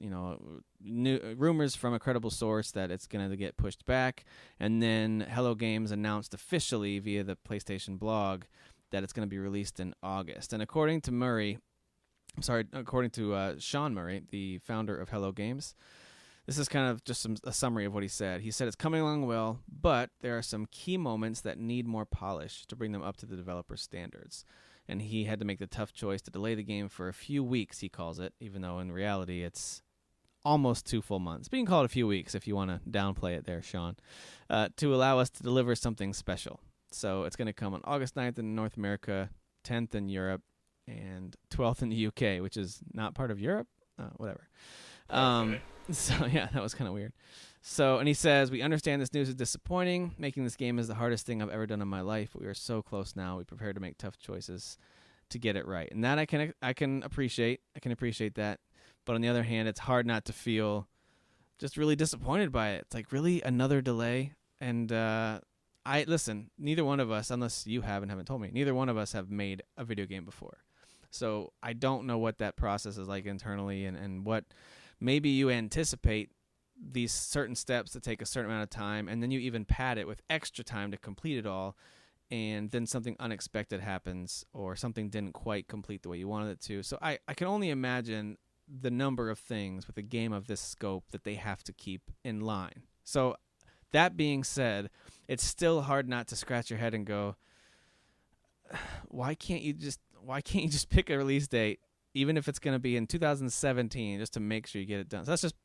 new rumors from a credible source that it's going to get pushed back. And then Hello Games announced officially via the PlayStation blog that it's going to be released in August. And according to Murray, according to Sean Murray, the founder of Hello Games. This is kind of just a summary of what he said. He said it's coming along well, but there are some key moments that need more polish to bring them up to the developer standards. And he had to make the tough choice to delay the game for a few weeks, he calls it, even though in reality it's almost 2 full months. But you can call it a few weeks if you want to downplay it there, Sean, to allow us to deliver something special. So it's going to come on August 9th in North America, 10th in Europe, and 12th in the UK, which is not part of Europe. Whatever. So, yeah, that was kind of weird. So, and he says, we understand this news is disappointing. Making this game is the hardest thing I've ever done in my life, but we are so close now. We prepare to make tough choices to get it right. And that I can appreciate. I can appreciate that. But on the other hand, it's hard not to feel just really disappointed by it. It's like, really, another delay? And listen, neither one of us, unless you haven't told me, neither one of us have made a video game before. So I don't know what that process is like internally and what maybe you anticipate these certain steps that take a certain amount of time, and then you even pad it with extra time to complete it all, and then something unexpected happens or something didn't quite complete the way you wanted it to. So I can only imagine the number of things with a game of this scope that they have to keep in line. So that being said, it's still hard not to scratch your head and go, why can't you just pick a release date, even if it's going to be in 2017, just to make sure you get it done? So that's just,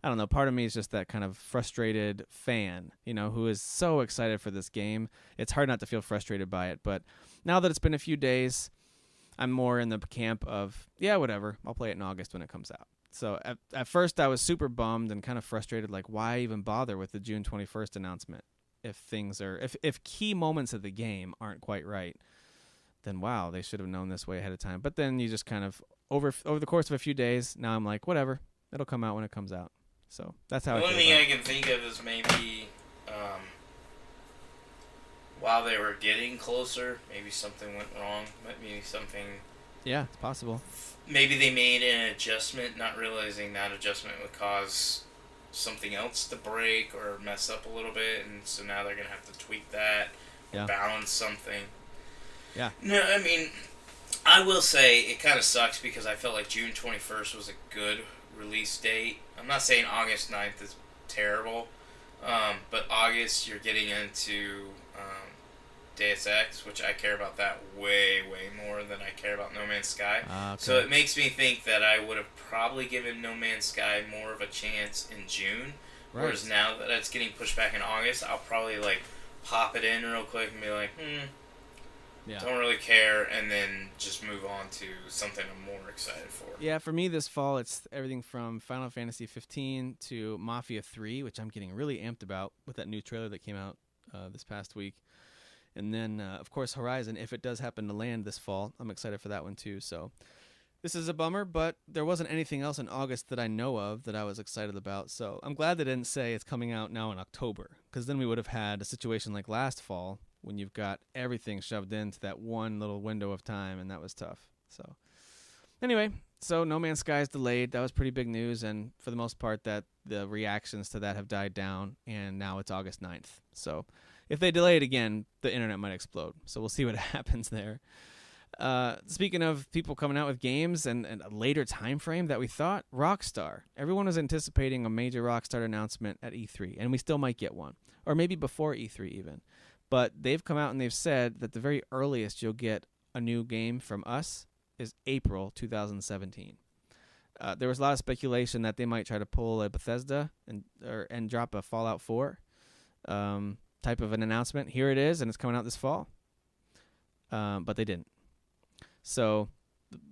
I don't know, part of me is just that kind of frustrated fan, who is so excited for this game. It's hard not to feel frustrated by it, but now that it's been a few days, I'm more in the camp of, yeah, whatever, I'll play it in August when it comes out. So at first I was super bummed and kind of frustrated, like, why even bother with the June 21st announcement if key moments of the game aren't quite right? Then wow, they should have known this way ahead of time. But then you just kind of over the course of a few days, now I'm like, whatever, it'll come out when it comes out. So that's how. The only thing I can think of is maybe while they were getting closer, maybe something went wrong. Maybe something. Yeah, it's possible. Maybe they made an adjustment, not realizing that adjustment would cause something else to break or mess up a little bit, and so now they're gonna have to tweak that, or balance something. Yeah. No, I mean, I will say it kind of sucks because I felt like June 21st was a good release date. I'm not saying August 9th is terrible, but August you're getting into Deus Ex, which I care about that way, way more than I care about No Man's Sky. Okay. So it makes me think that I would have probably given No Man's Sky more of a chance in June, whereas now that it's getting pushed back in August, I'll probably pop it in real quick and be like, don't really care, and then just move on to something I'm more excited for. Yeah, for me this fall, it's everything from Final Fantasy 15 to Mafia 3, which I'm getting really amped about with that new trailer that came out this past week. And then, of course, Horizon, if it does happen to land this fall. I'm excited for that one, too. So this is a bummer, but there wasn't anything else in August that I know of that I was excited about. So I'm glad they didn't say it's coming out now in October, because then we would have had a situation like last fall when you've got everything shoved into that one little window of time, and that was tough. So anyway, so No Man's Sky is delayed. That was pretty big news, and for the most part, that the reactions to that have died down, and now it's August 9th. So if they delay it again, the internet might explode. So we'll see what happens there. Speaking of people coming out with games and a later time frame that we thought, Rockstar. Everyone was anticipating a major Rockstar announcement at E3, and we still might get one, or maybe before E3 even. But they've come out and they've said that the very earliest you'll get a new game from us is April 2017. There was a lot of speculation that they might try to pull a Bethesda and drop a Fallout 4 type of an announcement. Here it is, and it's coming out this fall. But they didn't. So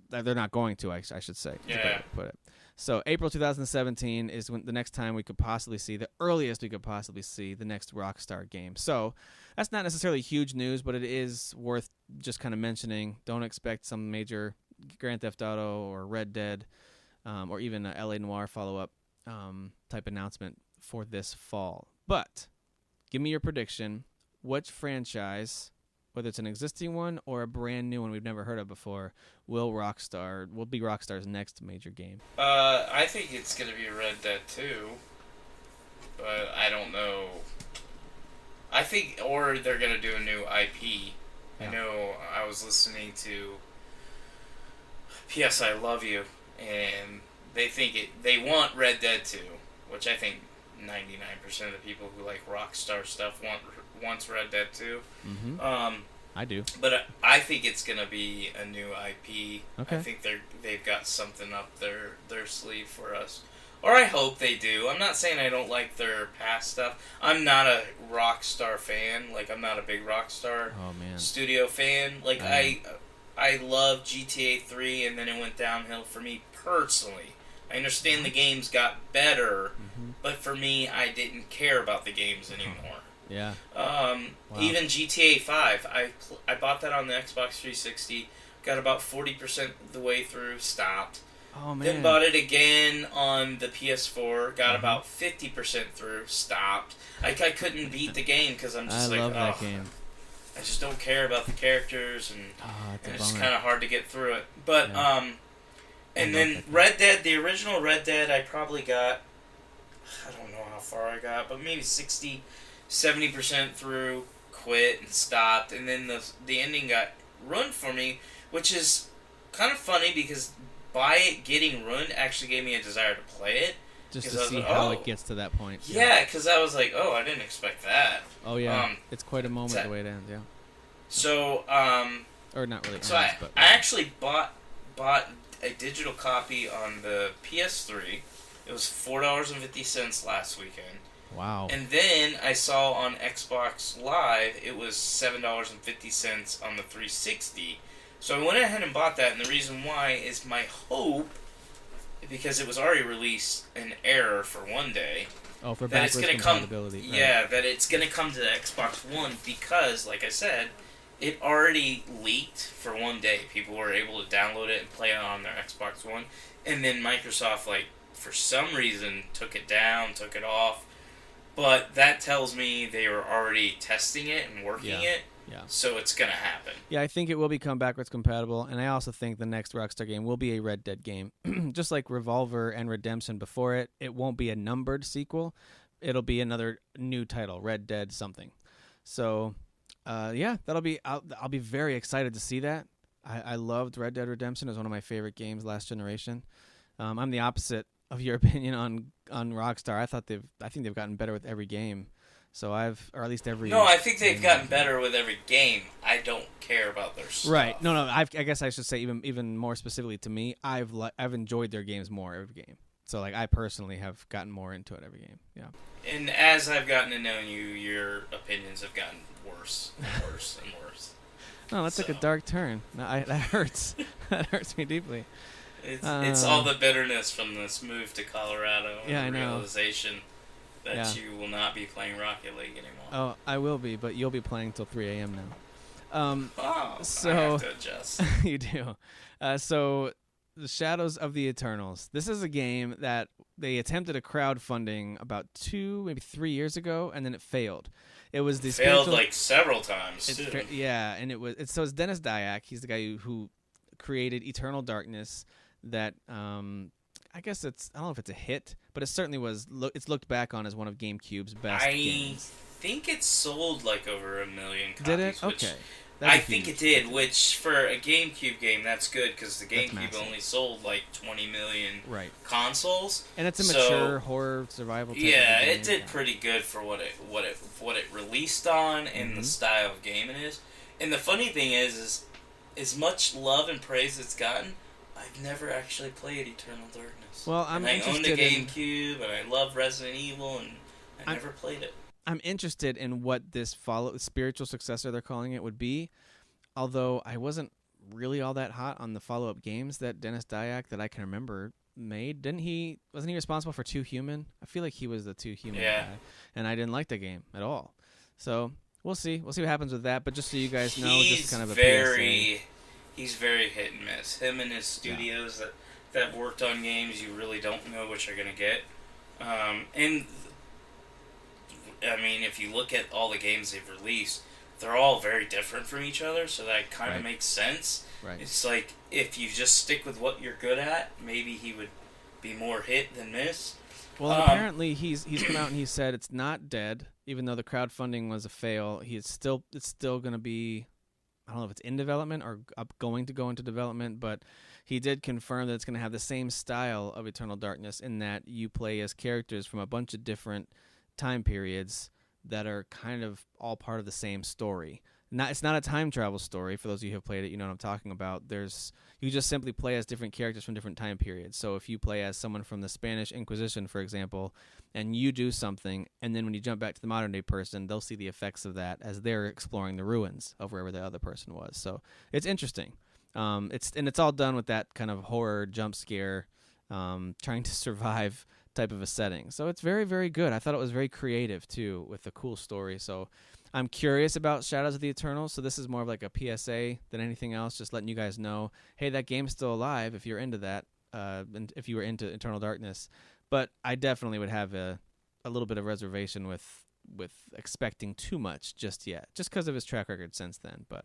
they're not going to, I should say. Yeah. Put it. So April 2017 is when the next time we could possibly see, the earliest we could possibly see the next Rockstar game. So that's not necessarily huge news, but it is worth just kind of mentioning. Don't expect some major Grand Theft Auto or Red Dead or even a LA Noire follow-up type announcement for this fall. But give me your prediction. Which franchise, whether it's an existing one or a brand new one we've never heard of before, will be Rockstar's next major game? I think it's going to be Red Dead 2, but I don't know. I think, or they're going to do a new IP. Yeah. I know I was listening to P.S. I love you, and they want Red Dead 2, which I think 99% of the people who like Rockstar stuff wants Red Dead 2. Mm-hmm. I do. But I think it's gonna be a new IP. Okay. I think they've got something up their sleeve for us, or I hope they do. I'm not saying I don't like their past stuff. I'm not a Rockstar fan. Like, I'm not a big Rockstar studio fan. Like, I love GTA 3, and then it went downhill for me personally. I understand the games got better, but for me, I didn't care about the games anymore. Yeah. Even GTA 5, I bought that on the Xbox 360, got about 40% of the way through, stopped. Oh, man. Then bought it again on the PS4, got about 50% through, stopped. I couldn't beat the game because I'm just I like, love that game. I just don't care about the characters, and It's it's kind of hard to get through it. But, and then Red Dead, the original Red Dead, I probably got, I don't know how far I got, but maybe 70% through, quit and stopped, and then the ending got ruined for me, which is kind of funny because by it getting ruined actually gave me a desire to play it. Just to see how it gets to that point. Yeah, because I was like, oh, I didn't expect that. Oh, yeah. It's quite a moment the way it ends, yeah. So, or not really. So I actually bought a digital copy on the PS3. It was $4.50 last weekend. Wow. And then I saw on Xbox Live it was $7.50 on the 360. So I went ahead and bought that, and the reason why is my hope, because it was already released in error for one day. Oh, for that backwards compatibility. Right. Yeah, that it's going to come to the Xbox One because, like I said, it already leaked for one day. People were able to download it and play it on their Xbox One. And then Microsoft, like, for some reason, took it down, took it off. But that tells me they were already testing it and working it. Yeah. So it's going to happen. Yeah, I think it will become backwards compatible, and I also think the next Rockstar game will be a Red Dead game. Just like Revolver and Redemption before it, it won't be a numbered sequel. It'll be another new title, Red Dead something. So, yeah, that'll be. I'll be very excited to see that. I loved Red Dead Redemption. It was one of my favorite games last generation. I'm the opposite of your opinion on Rockstar. I think they've gotten better with every game. So or at least every. No, I think they've gotten better with every game. I don't care about their stuff. Right. No. I guess I should say even more specifically to me, I've enjoyed their games more every game. So like I personally have gotten more into it every game. Yeah. And as I've gotten to know you, your opinions have gotten worse and worse and worse. Oh, that took a dark turn. That hurts. That hurts me deeply. It's all the bitterness from this move to Colorado and yeah, the I know. realization that you will not be playing Rocket League anymore. Oh, I will be, but you'll be playing till 3 a.m. now. So I have to adjust. You do. So The Shadows of the Eternals. This is a game that they attempted a crowdfunding about 2, maybe 3 years ago, and then it failed. It was the failed like several times too. Yeah, and it's Dennis Dyack. He's the guy who created Eternal Darkness. That I guess I don't know if it's a hit, but it certainly was. It's looked back on as one of GameCube's best games. I think it sold like over 1 million copies. Did it? Okay. I think it did, which for a GameCube game, that's good because the GameCube only sold like 20 million consoles. And it's a mature horror survival type yeah, of game. It did pretty good for what it released on and the style of game it is. And the funny thing is as much love and praise it's gotten, I've never actually played Eternal Darkness. Well, I owned a GameCube, and I love Resident Evil, and I never played it. I'm interested in what this spiritual successor they're calling it would be, although I wasn't really all that hot on the follow-up games that Dennis Dyack that I can remember made. Wasn't he responsible for 2 Human? I feel like he was the 2 Human guy, and I didn't like the game at all. So we'll see what happens with that. But just so you guys know, just kind of a PSA. He's very hit and miss. Him and his studios that worked on games, you really don't know what you're going to get. And, I mean, if you look at all the games they've released, they're all very different from each other, so that kind of makes sense. Right. It's like, if you just stick with what you're good at, maybe he would be more hit than miss. Well, apparently he's come out and he said it's not dead, even though the crowdfunding was a fail. It's still going to be I don't know if it's in development or going to go into development, but he did confirm that it's going to have the same style of Eternal Darkness in that you play as characters from a bunch of different time periods that are kind of all part of the same story. It's not a time travel story. For those of you who have played it, you know what I'm talking about. You just simply play as different characters from different time periods. So if you play as someone from the Spanish Inquisition, for example, and you do something, and then when you jump back to the modern day person, they'll see the effects of that as they're exploring the ruins of wherever the other person was. So it's interesting. It's all done with that kind of horror jump scare, trying to survive type of a setting. So it's very, very good. I thought it was very creative too, with a cool story. So I'm curious about Shadows of the Eternal. So this is more of like a PSA than anything else, just letting you guys know, hey, that game's still alive if you're into that, and if you were into Eternal Darkness. But I definitely would have a little bit of reservation with expecting too much just yet, just because of his track record since then. But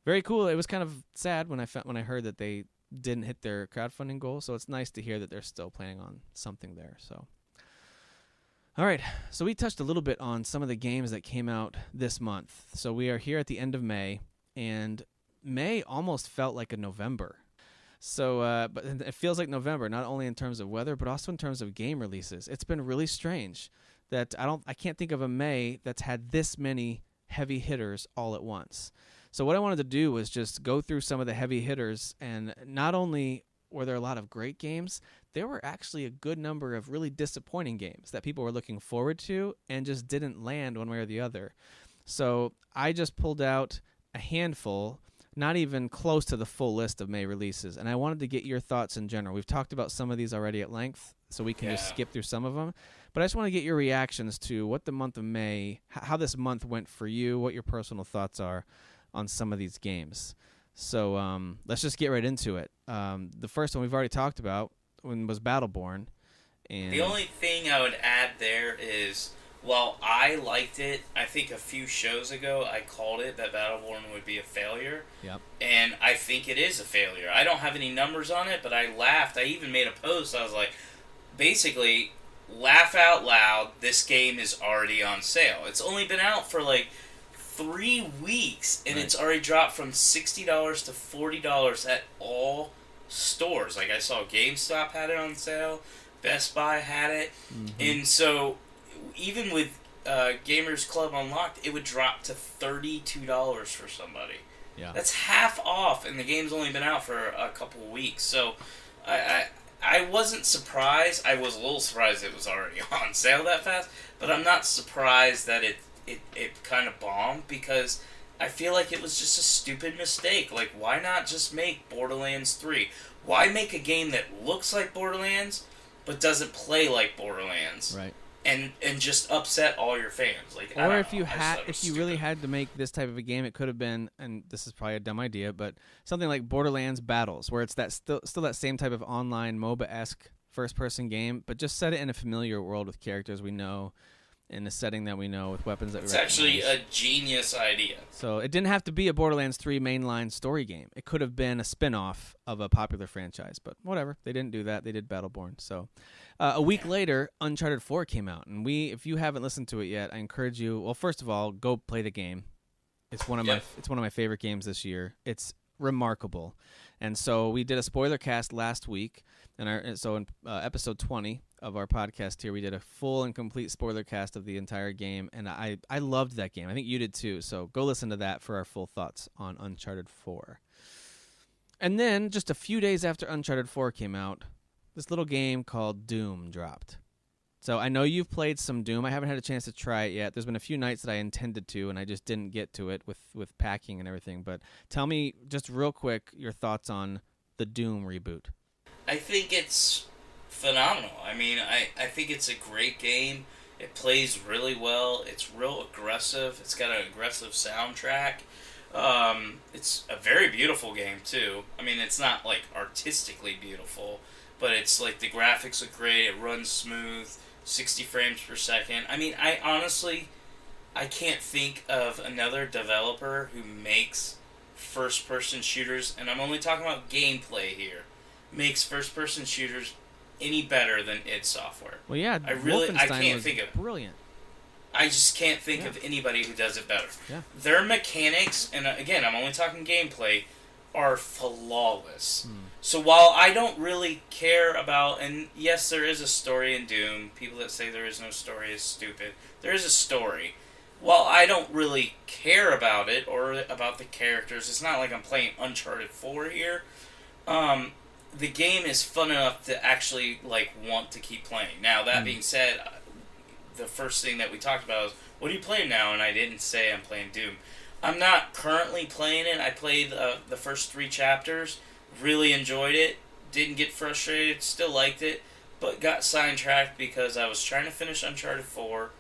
very cool. It was kind of sad when I heard that they didn't hit their crowdfunding goal. So it's nice to hear that they're still planning on something there. So, all right. So we touched a little bit on some of the games that came out this month. So we are here at the end of May, and May almost felt like a November. So, but it feels like November, not only in terms of weather, but also in terms of game releases. It's been really strange that I can't think of a May that's had this many heavy hitters all at once. So what I wanted to do was just go through some of the heavy hitters, and not only were there a lot of great games, there were actually a good number of really disappointing games that people were looking forward to and just didn't land one way or the other. So I just pulled out a handful, not even close to the full list of May releases, and I wanted to get your thoughts in general. We've talked about some of these already at length, so we can just skip through some of them. But I just want to get your reactions to what the month of May, how this month went for you, what your personal thoughts are on some of these games. So let's just get right into it. The first one we've already talked about was Battleborn. And the only thing I would add there is, while I liked it, I think a few shows ago I called it that Battleborn would be a failure. Yep. And I think it is a failure. I don't have any numbers on it, but I laughed. I even made a post. I was like, basically, laugh out loud, this game is already on sale. It's only been out for like 3 weeks, and It's already dropped from $60 to $40 at all stores. Like, I saw GameStop had it on sale, Best Buy had it, and so even with Gamers Club Unlocked, it would drop to $32 for somebody. Yeah, that's half off, and the game's only been out for a couple of weeks. So I wasn't surprised. I was a little surprised it was already on sale that fast, but I'm not surprised that it kind of bombed, because I feel like it was just a stupid mistake. Like, why not just make Borderlands 3? Why make a game that looks like Borderlands but doesn't play like Borderlands? Right. And just upset all your fans. Like, or if you really had to make this type of a game, it could have been, and this is probably a dumb idea, but something like Borderlands Battles, where it's that still that same type of online MOBA-esque first-person game, but just set it in a familiar world with characters we know, in a setting that we know, with weapons that we recognize. It's actually a genius idea. So it didn't have to be a Borderlands 3 mainline story game. It could have been a spin-off of a popular franchise, but whatever. They didn't do that. They did Battleborn. So a week later, Uncharted 4 came out, and if you haven't listened to it yet, I encourage you. Well, first of all, go play the game. It's one of my favorite games this year. It's remarkable. And so we did a spoiler cast last week, and in episode 20 of our podcast here, we did a full and complete spoiler cast of the entire game, and I loved that game. I think you did too, so go listen to that for our full thoughts on Uncharted 4. And then, just a few days after Uncharted 4 came out, this little game called Doom dropped. So I know you've played some Doom. I haven't had a chance to try it yet. There's been a few nights that I intended to, and I just didn't get to it with packing and everything. But tell me, just real quick, your thoughts on the Doom reboot. I think it's phenomenal. I mean, I think it's a great game. It plays really well. It's real aggressive. It's got an aggressive soundtrack. It's a very beautiful game, too. I mean, it's not, like, artistically beautiful, but it's, like, the graphics look great. It runs smooth. 60 frames per second. I mean, I can't think of another developer who makes first-person shooters, and I'm only talking about gameplay here, makes first-person shooters any better than id Software. Well, yeah, I Wolfenstein can't was think of brilliant. I just can't think of anybody who does it better. Yeah. Their mechanics, and again, I'm only talking gameplay, are flawless. So while I don't really care about, and yes, there is a story in Doom. People that say there is no story is stupid. There is a story. While I don't really care about it or about the characters, it's not like I'm playing Uncharted 4 here. The game is fun enough to actually want to keep playing. Now that being said, the first thing that we talked about was, what are you playing now? And I didn't say I'm playing Doom. I'm not currently playing it. I played the first 3 chapters, really enjoyed it, didn't get frustrated, still liked it, but got sidetracked because I was trying to finish Uncharted 4.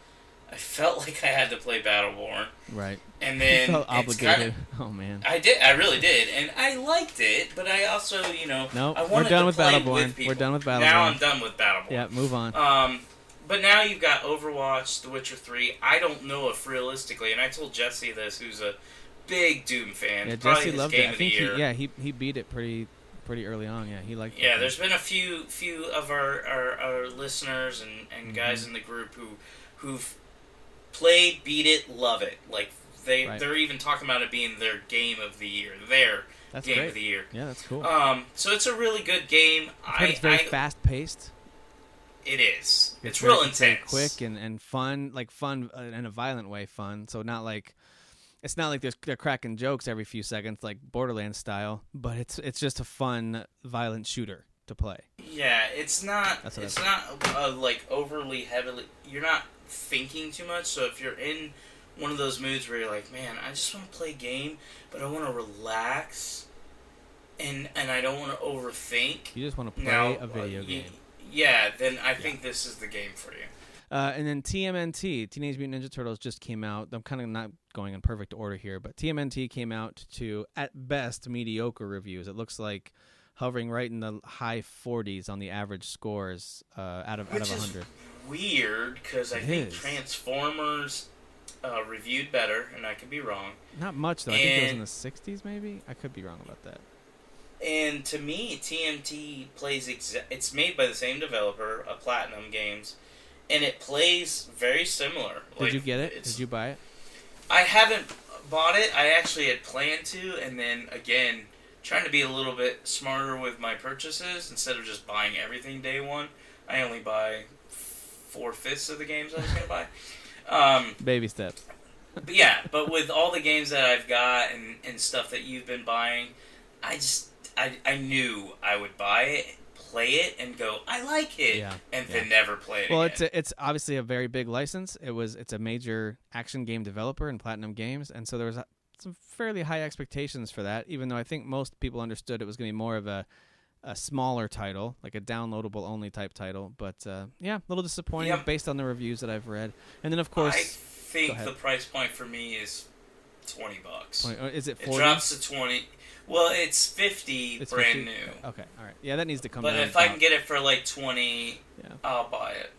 I felt like I had to play Battleborn. Right. And then Felt obligated. Oh man. I did. I really did, and I liked it. But I also, Nope, I we're wanted done to with play Battleborn. with people. We're done with Battleborn. Now I'm done with Battleborn. Yeah, move on. But now you've got Overwatch, The Witcher 3. I don't know if realistically, and I told Jesse this, who's a big Doom fan. Yeah, probably Jesse his loved game it. I of the think year. he beat it pretty early on. Yeah, he liked it. Yeah, there's been a few of our listeners and guys in the group who've played, beat it, love it. Like they're even talking about it being their game of the year. That's game great. of the year. Yeah, that's cool. So it's a really good game. I've heard it's very fast paced. It is. It's very, real it's very intense. quick and fun, fun in a violent way. Fun. So not like. It's not like they're cracking jokes every few seconds like Borderlands style, but it's just a fun, violent shooter to play. Yeah, it's not overly heavily. You're not thinking too much. So if you're in one of those moods where you're like, man, I just want to play a game, but I want to relax, and I don't want to overthink. You just want to play a video game. Yeah, then I think this is the game for you. And then TMNT, Teenage Mutant Ninja Turtles, just came out. I'm kind of not going in perfect order here, but TMNT came out to, at best, mediocre reviews. It looks like hovering right in the high 40s on the average scores out of 100. Which is weird, because I think Transformers reviewed better, and I could be wrong. Not much, though. I think it was in the 60s, maybe? I could be wrong about that. And to me, TMT plays... it's made by the same developer, Platinum Games, and it plays very similar. Did you get it? Did you buy it? I haven't bought it. I actually had planned to, and then, again, trying to be a little bit smarter with my purchases, instead of just buying everything day one, I only buy 4/5 of the games I was going to buy. Baby steps. But yeah, but with all the games that I've got and stuff that you've been buying, I knew I would buy it, play it, and go, I like it, then never play it again. It's obviously a very big license. It's a major action game developer in Platinum Games, and so there was some fairly high expectations for that, even though I think most people understood it was going to be more of a smaller title, like a downloadable only type title. But a little disappointing based on the reviews that I've read. And then, of course... I think the price point for me is $20. Is it 40? It drops to 20. Well, it's 50 brand new. Okay, all right. Yeah, that needs to come down. But if I can get it for 20, I'll buy it.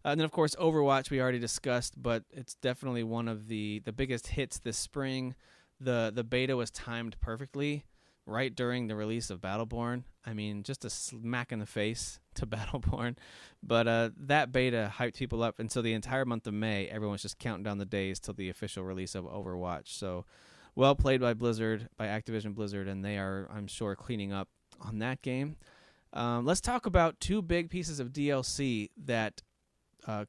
And then, of course, Overwatch we already discussed, but it's definitely one of the biggest hits this spring. The beta was timed perfectly right during the release of Battleborn. I mean, just a smack in the face to Battleborn. But that beta hyped people up, and so the entire month of May, everyone's just counting down the days till the official release of Overwatch. So... well played by Blizzard, by Activision Blizzard, and they are, I'm sure, cleaning up on that game. Let's talk about 2 big pieces of DLC that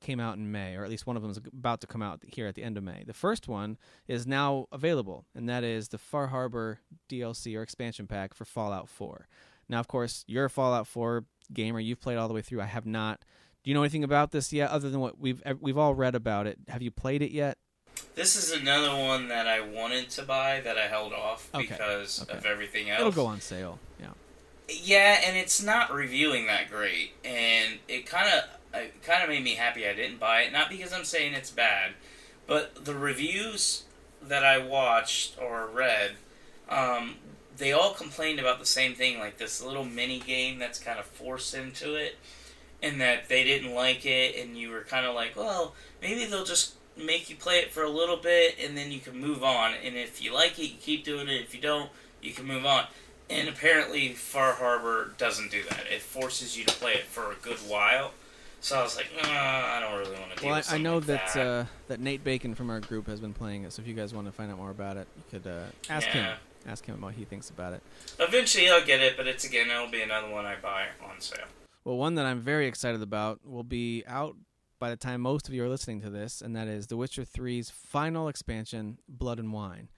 came out in May, or at least one of them is about to come out here at the end of May. The first one is now available, and that is the Far Harbor DLC or expansion pack for Fallout 4. Now, of course, you're a Fallout 4 gamer. You've played all the way through. I have not. Do you know anything about this yet, other than what we've all read about it? Have you played it yet? This is another one that I wanted to buy that I held off because of everything else. It'll go on sale, Yeah, and it's not reviewing that great, and it kind of made me happy I didn't buy it. Not because I'm saying it's bad, but the reviews that I watched or read, they all complained about the same thing, like this little mini game that's kind of forced into it, and that they didn't like it, and you were kind of like, well, maybe they'll just make you play it for a little bit, and then you can move on. And if you like it, you keep doing it. If you don't, you can move on. And apparently, Far Harbor doesn't do that. It forces you to play it for a good while. So I was like, I don't really want to deal Well, with I something know like that. that Nate Bacon from our group has been playing it. So if you guys want to find out more about it, you could ask him. Ask him what he thinks about it. Eventually I'll get it, but it'll be another one I buy on sale. Well, one that I'm very excited about will be out by the time most of you are listening to this, and that is The Witcher 3's final expansion, Blood and Wine.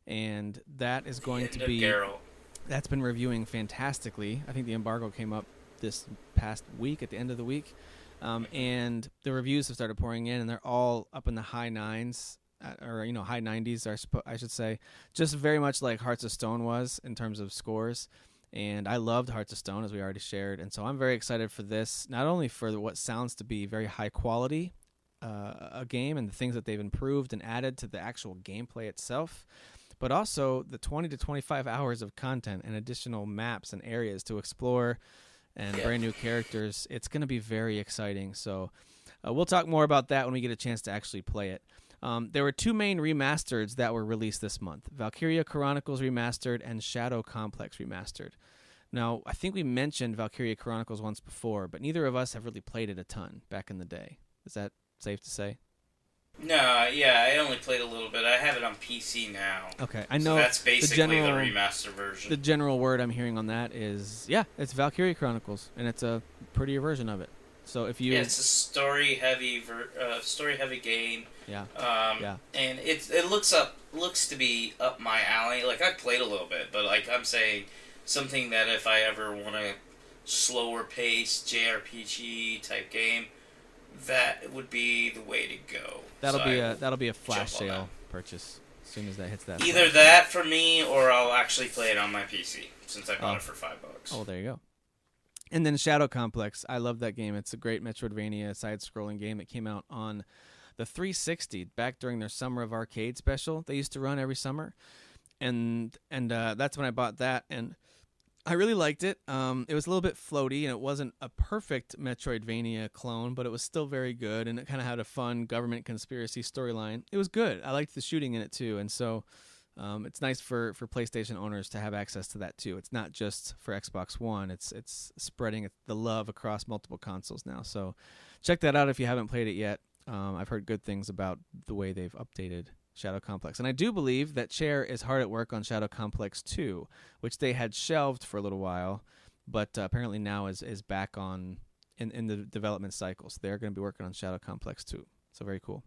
And that is going to be... Geralt. That's been reviewing fantastically. I think the embargo came up this past week, at the end of the week. And the reviews have started pouring in, and they're all up in the high 9s, or high 90s, I should say. Just very much like Hearts of Stone was in terms of scores. And I loved Hearts of Stone, as we already shared. And so I'm very excited for this, not only for what sounds to be very high quality a game and the things that they've improved and added to the actual gameplay itself, but also the 20 to 25 hours of content and additional maps and areas to explore and brand new characters. It's going to be very exciting. So we'll talk more about that when we get a chance to actually play it. There were two main remasters that were released this month: Valkyria Chronicles Remastered and Shadow Complex Remastered. Now, I think we mentioned Valkyria Chronicles once before, but neither of us have really played it a ton back in the day. Is that safe to say? No, I only played a little bit. I have it on PC now. Okay, I know. So that's basically the remaster version. The general word I'm hearing on that is, it's Valkyria Chronicles, and it's a prettier version of it. So if you... Yeah, it's a story-heavy game. Yeah. And it looks to be up my alley. Like, I played a little bit, but like I'm saying, something that if I ever want a slower paced JRPG type game, that would be the way to go. That'll be a flash sale purchase as soon as that hits that. Either that for me, or I'll actually play it on my PC since I bought it for $5. Oh, there you go. And then Shadow Complex. I love that game. It's a great Metroidvania side-scrolling game. It came out on the 360 back during their Summer of Arcade special they used to run every summer, and that's when I bought that, and I really liked it. It was a little bit floaty, and it wasn't a perfect Metroidvania clone, but it was still very good, and it kind of had a fun government conspiracy storyline. It was good. I liked the shooting in it too, and so it's nice for PlayStation owners to have access to that too. It's not just for Xbox One. It's spreading the love across multiple consoles now. So check that out if you haven't played it yet. I've heard good things about the way they've updated Shadow Complex. And I do believe that Chair is hard at work on Shadow Complex 2, which they had shelved for a little while, but apparently now is back on in the development cycle. So they're going to be working on Shadow Complex 2. So very cool.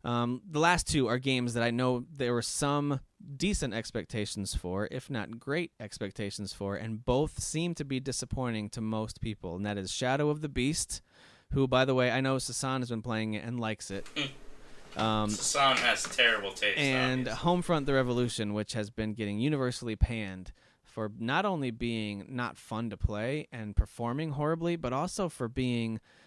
The last two are games that I know there were some decent expectations for, if not great expectations for, and both seem to be disappointing to most people, and that is Shadow of the Beast, who, by the way, I know Sasan has been playing it and likes it. Sasan has terrible taste. And obviously. Homefront: The Revolution, which has been getting universally panned for not only being not fun to play and performing horribly, but also for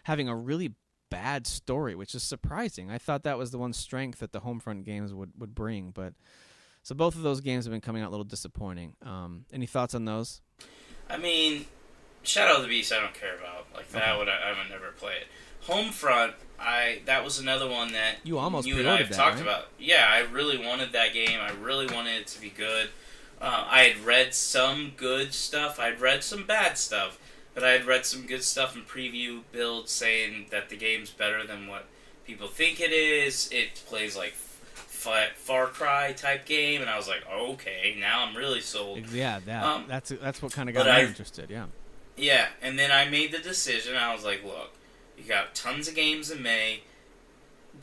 having a really bad story, which is surprising. I thought that was the one strength that the Homefront games would bring, but so both of those games have been coming out a little disappointing. Any thoughts on those? I mean, Shadow of the Beast I don't care about. Like that I would never play it. Homefront, that was another one that you and I have talked right? about. Yeah, I really wanted that game. I really wanted it to be good. I had read some good stuff. I'd read some bad stuff. But I had read some good stuff in preview builds saying that the game's better than what people think it is. It plays like Far Cry type game, and I was like, okay, now I'm really sold. Yeah, that's what kind of got me interested. Yeah. Yeah, and then I made the decision. I was like, look, you got tons of games in May.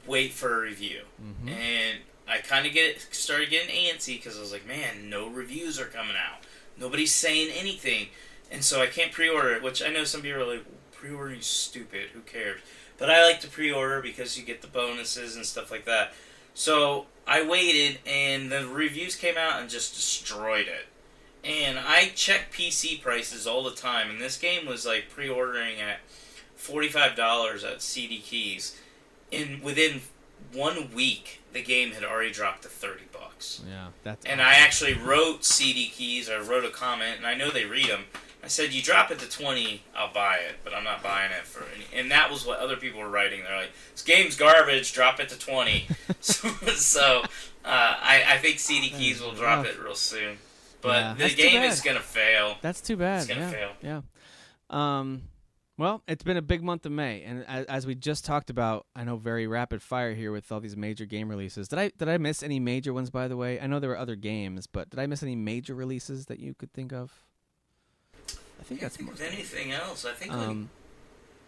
Wait for a review. Mm-hmm. And I kind of started getting antsy because I was like, man, no reviews are coming out. Nobody's saying anything. And so I can't pre-order it, which I know some people are like, pre-ordering is stupid, who cares? But I like to pre-order because you get the bonuses and stuff like that. So I waited, and the reviews came out and just destroyed it. And I check PC prices all the time, and this game was like pre-ordering at $45 at CD Keys. And within 1 week, the game had already dropped to $30. Yeah, that's. And I actually wrote CD Keys, or wrote a comment, and I know they read them. I said, you drop it to 20, I'll buy it, but I'm not buying it for any. And that was what other people were writing. They're like, this game's garbage, drop it to 20. so I think CD Keys will drop it real soon. But the game is going to fail. That's too bad. It's going to fail. Yeah. Well, it's been a big month of May, and as we just talked about, I know very rapid fire here with all these major game releases. Did I miss any major ones, by the way? I know there were other games, but did I miss any major releases that you could think of? I think that's most. Anything else? I think.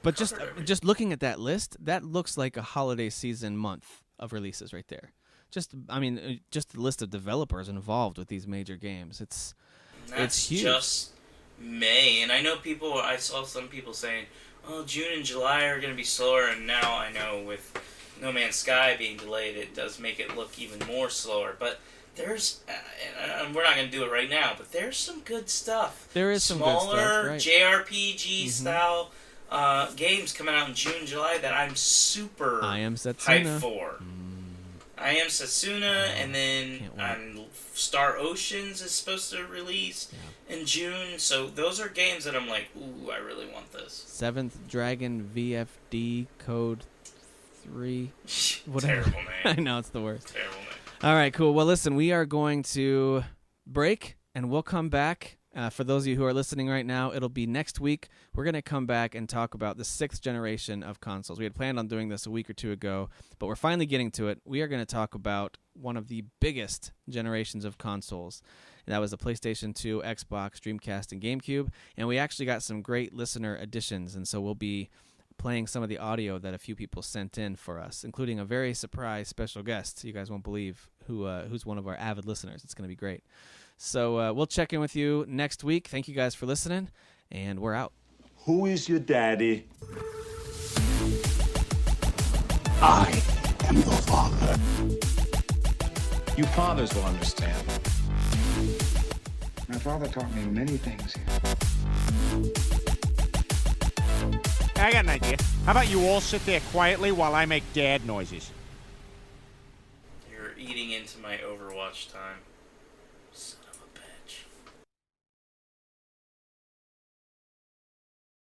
But just looking at that list, that looks like a holiday season month of releases right there. Just the list of developers involved with these major games. It's huge. Just May, and I know I saw some people saying, "Oh, June and July are going to be slower," and now I know with No Man's Sky being delayed, it does make it look even more slower. But there's, and we're not going to do it right now, but there's some good stuff. There is some good stuff, smaller right. JRPG style games coming out in June and July that I'm super I Am Setsuna. hyped for. I Am Setsuna, and then Star Oceans is supposed to release in June. So those are games that I'm like, ooh, I really want this. 7th Dragon VFD Code 3. Whatever. Terrible name. I know, it's the worst. Terrible name. All right, cool. Well, listen, we are going to break, and we'll come back. For those of you who are listening right now, it'll be next week. We're going to come back and talk about the 6th generation of consoles. We had planned on doing this a week or two ago, but we're finally getting to it. We are going to talk about one of the biggest generations of consoles, and that was the PlayStation 2, Xbox, Dreamcast, and GameCube. And we actually got some great listener additions, and so we'll be playing some of the audio that a few people sent in for us, including a very surprise special guest. You guys won't believe who's one of our avid listeners. It's going to be great. So we'll check in with you next week. Thank you guys for listening, and we're out. Who is your daddy? I am the father. You fathers will understand. My father taught me many things here. I got an idea. How about you all sit there quietly while I make dad noises? You're eating into my Overwatch time.